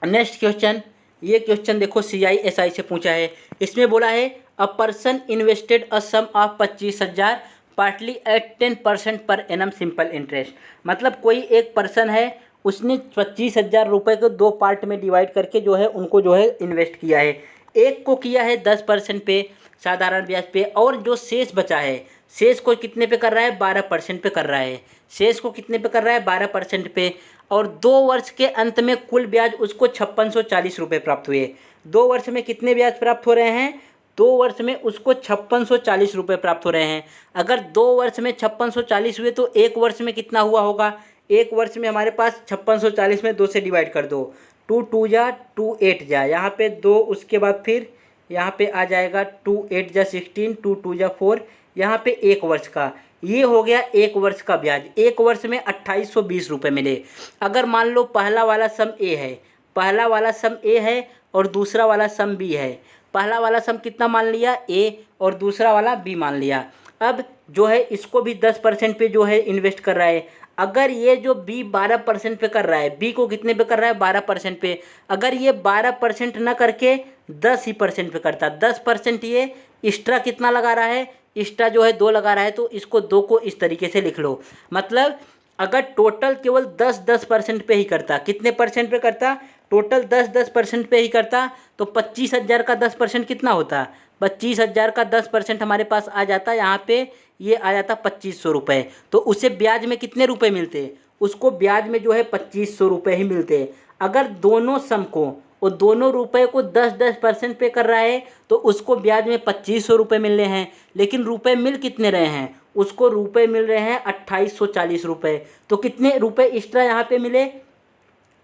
नेक्स्ट क्वेश्चन, ये क्वेश्चन देखो CISI से पूछा है। इसमें बोला है a person invested a sum of 25,000 partly at 10% per annum simple interest. मतलब कोई एक पर्सन है, उसने 25,000 रुपये को 2 पार्ट में डिवाइड करके जो है उनको जो है इन्वेस्ट किया है। एक को किया है 10% पे साधारण ब्याज पे, और जो शेष बचा है, शेष को कितने पे कर रहा है, 12% पे कर रहा है। शेष को कितने पे कर रहा है, 12% पे। और 2 वर्ष के अंत में कुल ब्याज उसको 5640 रुपये प्राप्त हुए। 2 वर्ष में कितने ब्याज प्राप्त हो रहे हैं, 2 वर्ष में उसको 5640 रुपये प्राप्त हो रहे हैं। अगर 2 वर्ष में 5640 हुए तो 1 वर्ष में कितना हुआ होगा, 1 वर्ष में हमारे पास 5640 में 2 से डिवाइड कर दो, 2 2 जा 2 8 जा, यहाँ पे 2, उसके बाद फिर यहाँ पे आ जाएगा 2 8 जा 16, 2 2 जा 4, यहाँ पे 1 वर्ष का, ये हो गया 1 वर्ष का ब्याज। 1 वर्ष में 2820 रुपये मिले। अगर मान लो पहला वाला सम ए है, पहला वाला सम ए है और दूसरा वाला सम बी है। पहला वाला सम कितना मान लिया, ए, और दूसरा वाला बी मान लिया। अब जो है इसको भी 10% पे जो है इन्वेस्ट कर रहा है। अगर ये जो बी 12% पे कर रहा है, बी को कितने पे कर रहा है, 12% पे। अगर ये 12% ना करके 10% पे करता, 10% ये एक्स्ट्रा कितना लगा रहा है, एक्स्ट्रा जो है 2 लगा रहा है। तो इसको 2 को इस तरीके से लिख लो। मतलब अगर टोटल केवल 10% पे ही करता, कितने परसेंट पे करता, टोटल 10% पे ही करता, तो 25,000 का 10% कितना होता, 25,000 का 10% हमारे पास आ जाता, यहाँ पे ये आ जाता 2500 रुपये। तो उसे ब्याज में कितने रुपए मिलते, उसको ब्याज में जो है 2500 रुपये ही मिलते। अगर दोनों सम को और दोनों रुपए को 10% पे कर रहा है तो उसको ब्याज में 2500 रुपये मिल रहे हैं। लेकिन रुपए मिल कितने रहे हैं, उसको रुपए मिल रहे हैं 2840 रुपये। तो कितने रुपए एक्स्ट्रा यहाँ पे मिले,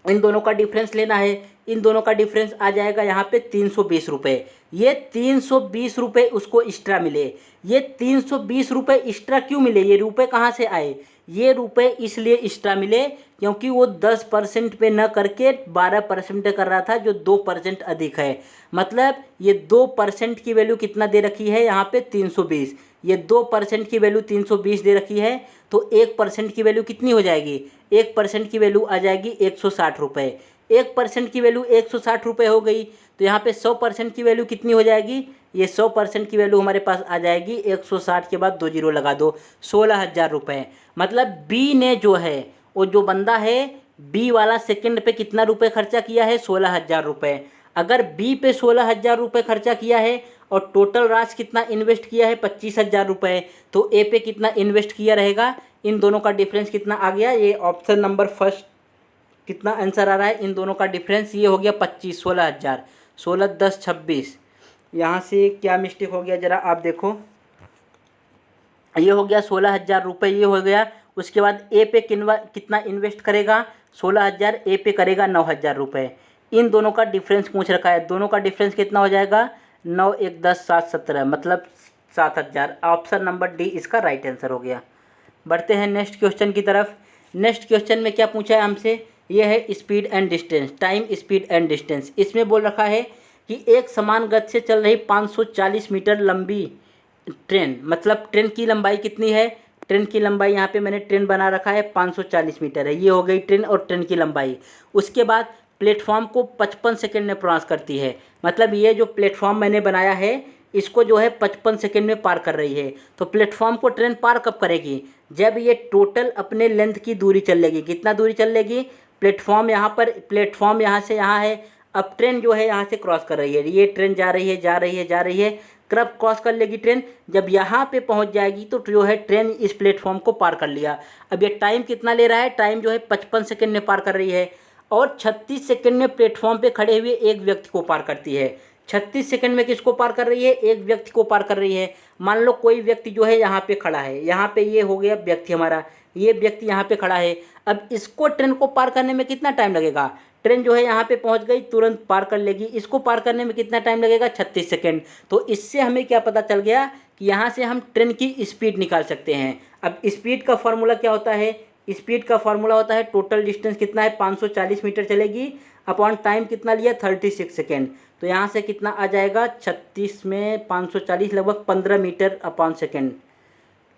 इन दोनों का डिफरेंस लेना है। इन दोनों का डिफरेंस आ जाएगा यहाँ पे 320 रुपये। ये 320 रुपये उसको एक्स्ट्रा मिले। ये 320 रुपये एक्स्ट्रा क्यों मिले? ये रुपये कहाँ से आए? ये रुपये इसलिए एक्स्ट्रा मिले क्योंकि वो 10% पे न करके 12% कर रहा था, जो 2% अधिक है। मतलब ये 2% की वैल्यू कितना दे रखी है यहाँ पे 320। ये 2% की वैल्यू 320 दे रखी है, तो 1% की वैल्यू कितनी हो जाएगी? 1% की वैल्यू आ जाएगी 160 रुपये। 1% की वैल्यू 160 रुपये हो गई, तो यहाँ पे 100% की वैल्यू कितनी हो जाएगी? ये 100% की वैल्यू हमारे पास आ जाएगी 160 के बाद 2 जीरो लगा दो, 16,000 रुपये। मतलब बी ने जो है, वो जो बंदा है बी वाला सेकंड पे कितना रुपए खर्चा किया है? 16,000 रुपये। अगर बी पे 16,000 रुपये खर्चा किया है और टोटल राशि कितना इन्वेस्ट किया है? 25,000 रुपये, तो ए पे कितना इन्वेस्ट किया रहेगा? इन दोनों का डिफरेंस कितना आ गया? ये ऑप्शन नंबर फर्स्ट कितना आंसर आ रहा है? इन दोनों का डिफरेंस ये हो गया 25, 16,000, 16 10 26। यहाँ से क्या मिस्टेक हो गया ज़रा आप देखो, ये हो गया 16,000 रुपये, ये हो गया। उसके बाद ए पे कितना इन्वेस्ट करेगा? 16,000, ए पे करेगा 9,000 रुपये। इन दोनों का डिफरेंस पूछ रखा है, दोनों का डिफरेंस कितना हो जाएगा? 9 1 10 7 17, मतलब 7,000। ऑप्शन नंबर डी इसका राइट आंसर हो गया। बढ़ते हैं नेक्स्ट क्वेश्चन की तरफ। नेक्स्ट क्वेश्चन में क्या पूछा है हमसे? ये है speed and distance, time, speed and distance. इसमें बोल रखा है कि एक समान गति से चल रही 540 मीटर लंबी ट्रेन, मतलब ट्रेन की लंबाई कितनी है? ट्रेन की लंबाई यहाँ पे मैंने ट्रेन बना रखा है 540 मीटर है, ये हो गई ट्रेन और ट्रेन की लंबाई। उसके बाद प्लेटफॉर्म को 55 सेकंड में क्रॉस करती है, मतलब ये जो प्लेटफॉर्म मैंने बनाया है इसको जो है 55 सेकंड में पार कर रही है। तो प्लेटफॉर्म को ट्रेन पार कब करेगी? जब ये टोटल अपने लेंथ की दूरी चल लेगी। कितना दूरी चल लेगी? प्लेटफॉर्म यहाँ पर, प्लेटफॉर्म यहाँ से यहाँ है, अब ट्रेन जो है यहाँ से क्रॉस कर रही है, ये ट्रेन जा रही है जा रही है जा रही है। कब क्रॉस कर लेगी ट्रेन? जब यहाँ पे पहुँच जाएगी तो जो है ट्रेन इस प्लेटफॉर्म को पार कर लिया। अब ये टाइम कितना ले रहा है? टाइम जो है 55 सेकंड में पार कर रही है, और 36 सेकंड में प्लेटफॉर्म पे खड़े हुए एक व्यक्ति को पार करती है। 36 सेकंड में किसको पार कर रही है? एक व्यक्ति को पार कर रही है। मान लो कोई व्यक्ति जो है यहाँ पे खड़ा है, यहाँ पे ये हो गया व्यक्ति हमारा, ये व्यक्ति यहाँ पे खड़ा है। अब इसको ट्रेन को पार करने में कितना टाइम लगेगा? ट्रेन जो है यहाँ पे पहुँच गई, तुरंत पार कर लेगी। इसको पार करने में कितना टाइम लगेगा? 36 सेकंड। तो इससे हमें क्या पता चल गया कि यहाँ से हम ट्रेन की स्पीड निकाल सकते हैं। अब स्पीड का फॉर्मूला क्या होता है? स्पीड का फॉर्मूला होता है टोटल डिस्टेंस कितना है? 540 मीटर चलेगी, अपॉन टाइम कितना लिया? 36 सेकेंड। तो यहाँ से कितना आ जाएगा? 36 में 540 लगभग 15 मीटर अपॉन सेकेंड।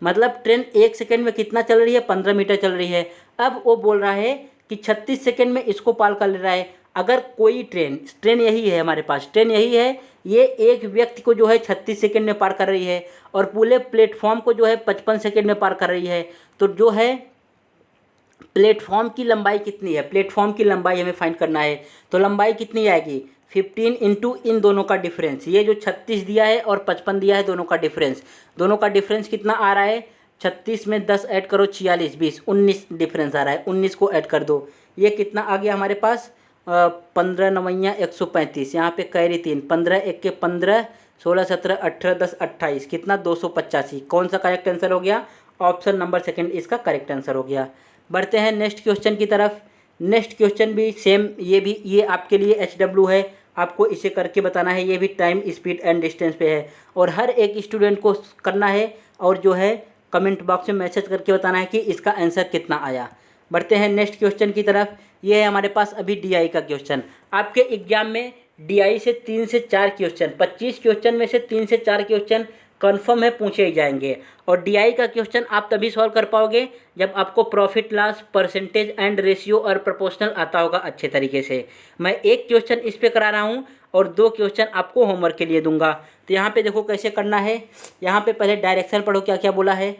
मतलब ट्रेन 1 सेकेंड में कितना चल रही है? 15 मीटर चल रही है। अब वो बोल रहा है कि 36 सेकेंड में इसको पार कर ले रहा है। अगर कोई ट्रेन यही है हमारे पास, ट्रेन यही है, ये एक व्यक्ति को जो है 36 सेकेंड में पार कर रही है और पूरे प्लेटफॉर्म को जो है 55 सेकेंड में पार कर रही है, तो जो है प्लेटफॉर्म की लंबाई कितनी है? प्लेटफॉर्म की लंबाई हमें फाइंड करना है। तो लंबाई कितनी आएगी? 15 इंटू इन दोनों का डिफरेंस, ये जो 36 दिया है और 55 दिया है, दोनों का डिफरेंस। दोनों का डिफरेंस कितना आ रहा है? 36 में 10 ऐड करो, 46, 20, 19 डिफरेंस आ रहा है। 19 को ऐड कर दो, ये कितना आ गया हमारे पास? 15 9 135, यहाँ पे कैरी 3, 15 1 के 15, 16 17 18 10 28, कितना? 285। कौन सा करेक्ट आंसर हो गया? ऑप्शन नंबर सेकंड इसका करेक्ट आंसर हो गया। बढ़ते हैं नेक्स्ट क्वेश्चन की तरफ। नेक्स्ट क्वेश्चन भी सेम, ये आपके लिए HW है, आपको इसे करके बताना है। ये भी टाइम, स्पीड एंड डिस्टेंस पे है और हर एक स्टूडेंट को करना है और जो है कमेंट बॉक्स में मैसेज करके बताना है कि इसका आंसर कितना आया। बढ़ते हैं नेक्स्ट क्वेश्चन की तरफ। ये है हमारे पास अभी DI का क्वेश्चन। आपके एग्जाम में DI से 3 से 4 क्वेश्चन, 25 क्वेश्चन में से 3 से 4 क्वेश्चन कन्फर्म है पूछे ही जाएंगे। और DI का क्वेश्चन आप तभी सॉल्व कर पाओगे जब आपको profit loss, percentage and ratio और प्रोपोर्शनल आता होगा अच्छे तरीके से। मैं एक क्वेश्चन इस पे करा रहा हूँ और 2 क्वेश्चन आपको होमवर्क के लिए दूंगा। तो यहाँ पे देखो कैसे करना है। यहाँ पे पहले डायरेक्शन पढ़ो, क्या क्या बोला है।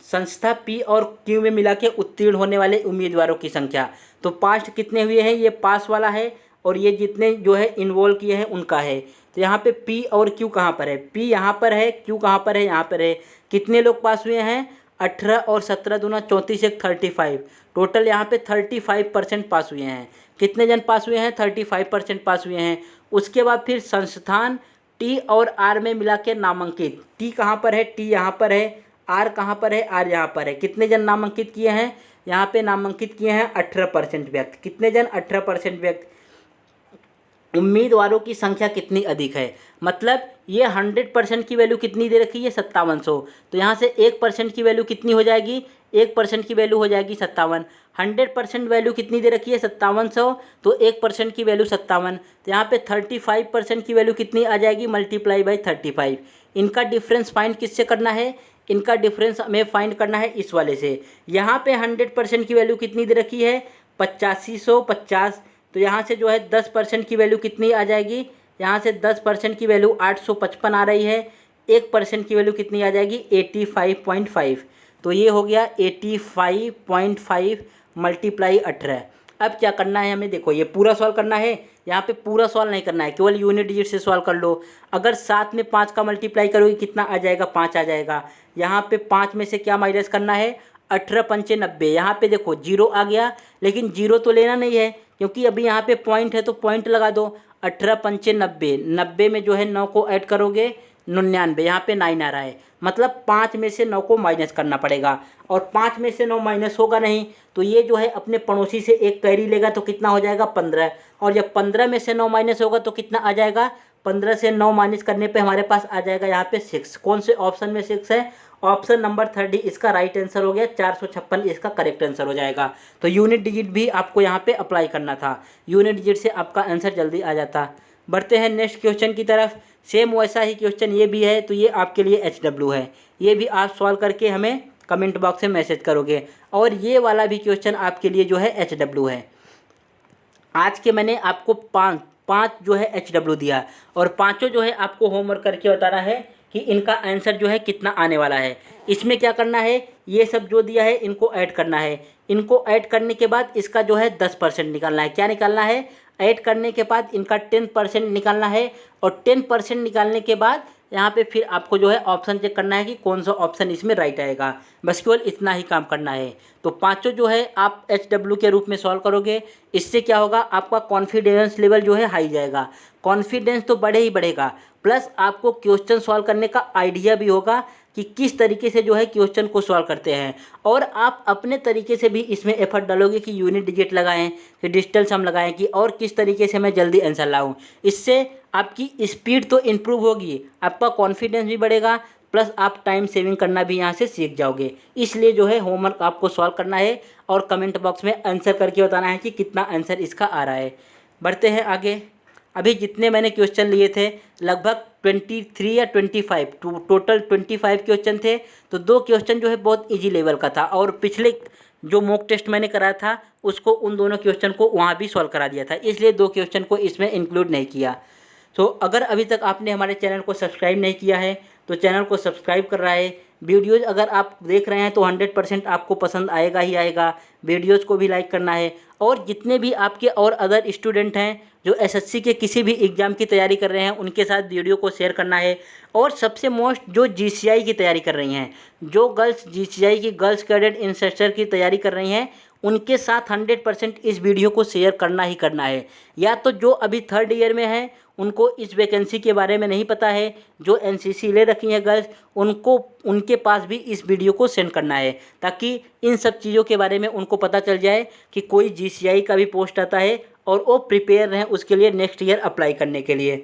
संस्था P और Q में मिला के उत्तीर्ण होने वाले उम्मीदवारों की संख्या। तो पास्ट कितने हुए हैं? ये पास वाला है और ये जितने जो है इन्वॉल्व किए हैं उनका है। तो यहाँ पे P और Q कहाँ पर है? P यहाँ पर है, Q कहाँ पर है? यहाँ पर है। कितने लोग पास हुए हैं? 18 और 17 दूना 34 एक 35, टोटल यहाँ पे 35% पास हुए हैं। कितने जन पास हुए हैं? 35% पास हुए हैं। उसके बाद फिर संस्थान T और R में मिला के नामांकित, T कहाँ पर है? T यहाँ पर है, R कहाँ पर है? R यहाँ पर है। कितने जन नामांकित किए हैं? यहाँ पे नामांकित किए हैं 18% व्यक्ति। कितने जन? 18% व्यक्ति। उम्मीदवारों की संख्या कितनी अधिक है। मतलब ये 100% की वैल्यू कितनी दे रखी है 5700, तो यहाँ से 1% की वैल्यू कितनी हो जाएगी, 1% की वैल्यू हो जाएगी 57। 100% वैल्यू कितनी दे रखी है 5700, तो 1% की वैल्यू 57, तो यहाँ पे 35% की वैल्यू कितनी आ जाएगी, मल्टीप्लाई बाई 35। इनका डिफरेंस फाइंड किससे करना है, इनका डिफरेंस हमें फाइंड करना है इस वाले से। यहाँ पे 100% की वैल्यू कितनी दे रखी है 8550, तो यहाँ से जो है 10% की वैल्यू कितनी आ जाएगी, यहाँ से 10% की वैल्यू 855 आ रही है। 1% की वैल्यू कितनी आ जाएगी 85.5, तो ये हो गया 85.5 मल्टीप्लाई 18। अब क्या करना है हमें, देखो ये पूरा सॉल्व करना है, यहाँ पे पूरा सॉल्व नहीं करना है, केवल यूनिट डिजिट से सॉल्व कर लो। अगर 7 में 5 का मल्टीप्लाई करोगे कितना आ जाएगा, 5 आ जाएगा। यहाँ पे 5 में से क्या माइनस करना है, 18 पंचे 90। यहाँ पे देखो जीरो आ गया, लेकिन जीरो तो लेना नहीं है क्योंकि अभी यहाँ पे पॉइंट है, तो पॉइंट लगा दो। 18 पंचे 90, 90 में जो है 9 को ऐड करोगे 99, यहाँ पे 9 आ रहा है। मतलब 5 में से 9 को माइनस करना पड़ेगा, और 5 में से 9 माइनस होगा नहीं, तो ये जो है अपने पड़ोसी से एक कैरी लेगा, तो कितना हो जाएगा 15। और जब 15 में से 9 माइनस होगा तो कितना आ जाएगा, 15 से 9 माइनस करने पे हमारे पास आ जाएगा यहाँ पे 6। कौन से ऑप्शन में 6 है, ऑप्शन नंबर 30 इसका राइट आंसर हो गया। 456 इसका करेक्ट आंसर हो जाएगा। तो यूनिट डिजिट भी आपको यहाँ पे अप्लाई करना था, यूनिट डिजिट से आपका आंसर जल्दी आ जाता। बढ़ते हैं नेक्स्ट क्वेश्चन की तरफ। सेम वैसा ही क्वेश्चन ये भी है, तो ये आपके लिए HW है, ये भी आप सॉल्व करके हमें कमेंट बॉक्स में मैसेज करोगे। और ये वाला भी क्वेश्चन आपके लिए जो है HW है। आज के मैंने आपको पाँच जो है HW दिया, और पाँचों जो है आपको होमवर्क करके बताना है कि इनका आंसर जो है कितना आने वाला है। इसमें क्या करना है, ये सब जो दिया है इनको ऐड करना है। इनको ऐड करने के बाद इसका जो है 10% निकालना है। क्या निकालना है, ऐड करने के बाद इनका 10% निकालना है, और 10% निकालने के बाद यहाँ पे फिर आपको जो है ऑप्शन चेक करना है कि कौन सा ऑप्शन इसमें राइट आएगा। बस केवल इतना ही काम करना है। तो पांचों जो है आप HW के रूप में सॉल्व करोगे। इससे क्या होगा, आपका कॉन्फिडेंस लेवल जो है हाई जाएगा। कॉन्फिडेंस तो बढ़े ही बढ़ेगा, प्लस आपको क्वेश्चन सॉल्व करने का आइडिया भी होगा कि किस तरीके से जो है क्वेश्चन को सॉल्व करते हैं। और आप अपने तरीके से भी इसमें एफर्ट डालोगे कि यूनिट डिजिट लगाएं, कि डिजिटल सम लगाएं, कि और किस तरीके से मैं जल्दी आंसर लाऊं। इससे आपकी स्पीड तो इम्प्रूव होगी, आपका कॉन्फिडेंस भी बढ़ेगा, प्लस आप टाइम सेविंग करना भी यहाँ से सीख जाओगे। इसलिए जो है होमवर्क आपको सॉल्व करना है और कमेंट बॉक्स में आंसर करके बताना है कि कितना आंसर इसका आ रहा है। बढ़ते हैं आगे। अभी जितने मैंने क्वेश्चन लिए थे लगभग 23 या 25, टोटल 25 क्वेश्चन थे। तो 2 क्वेश्चन जो है बहुत इजी लेवल का था, और पिछले जो मॉक टेस्ट मैंने कराया था उसको, उन दोनों क्वेश्चन को वहाँ भी सॉल्व करा दिया था, इसलिए 2 क्वेश्चन को इसमें इंक्लूड नहीं किया। तो अगर अभी तक आपने हमारे चैनल को सब्सक्राइब नहीं किया है तो चैनल को सब्सक्राइब कर रहा है। वीडियोज़ अगर आप देख रहे हैं तो 100% आपको पसंद आएगा ही आएगा। वीडियोज़ को भी लाइक करना है, और जितने भी आपके और अदर स्टूडेंट हैं जो SSC के किसी भी एग्ज़ाम की तैयारी कर रहे हैं उनके साथ वीडियो को शेयर करना है। और सबसे मोस्ट जो GCI की तैयारी कर रही हैं, जो गर्ल्स GCI की गर्ल्स कैडेट इंस्ट्रक्टर की तैयारी कर रही हैं, उनके साथ 100% इस वीडियो को शेयर करना ही करना है। या तो जो अभी 3rd ईयर में हैं उनको इस वैकेंसी के बारे में नहीं पता है, जो NCC ले रखी हैं गर्ल्स, उनको उनके पास भी इस वीडियो को सेंड करना है, ताकि इन सब चीज़ों के बारे में उनको पता चल जाए कि कोई GCI का भी पोस्ट आता है और वो प्रिपेयर रहें उसके लिए नेक्स्ट ईयर अप्लाई करने के लिए।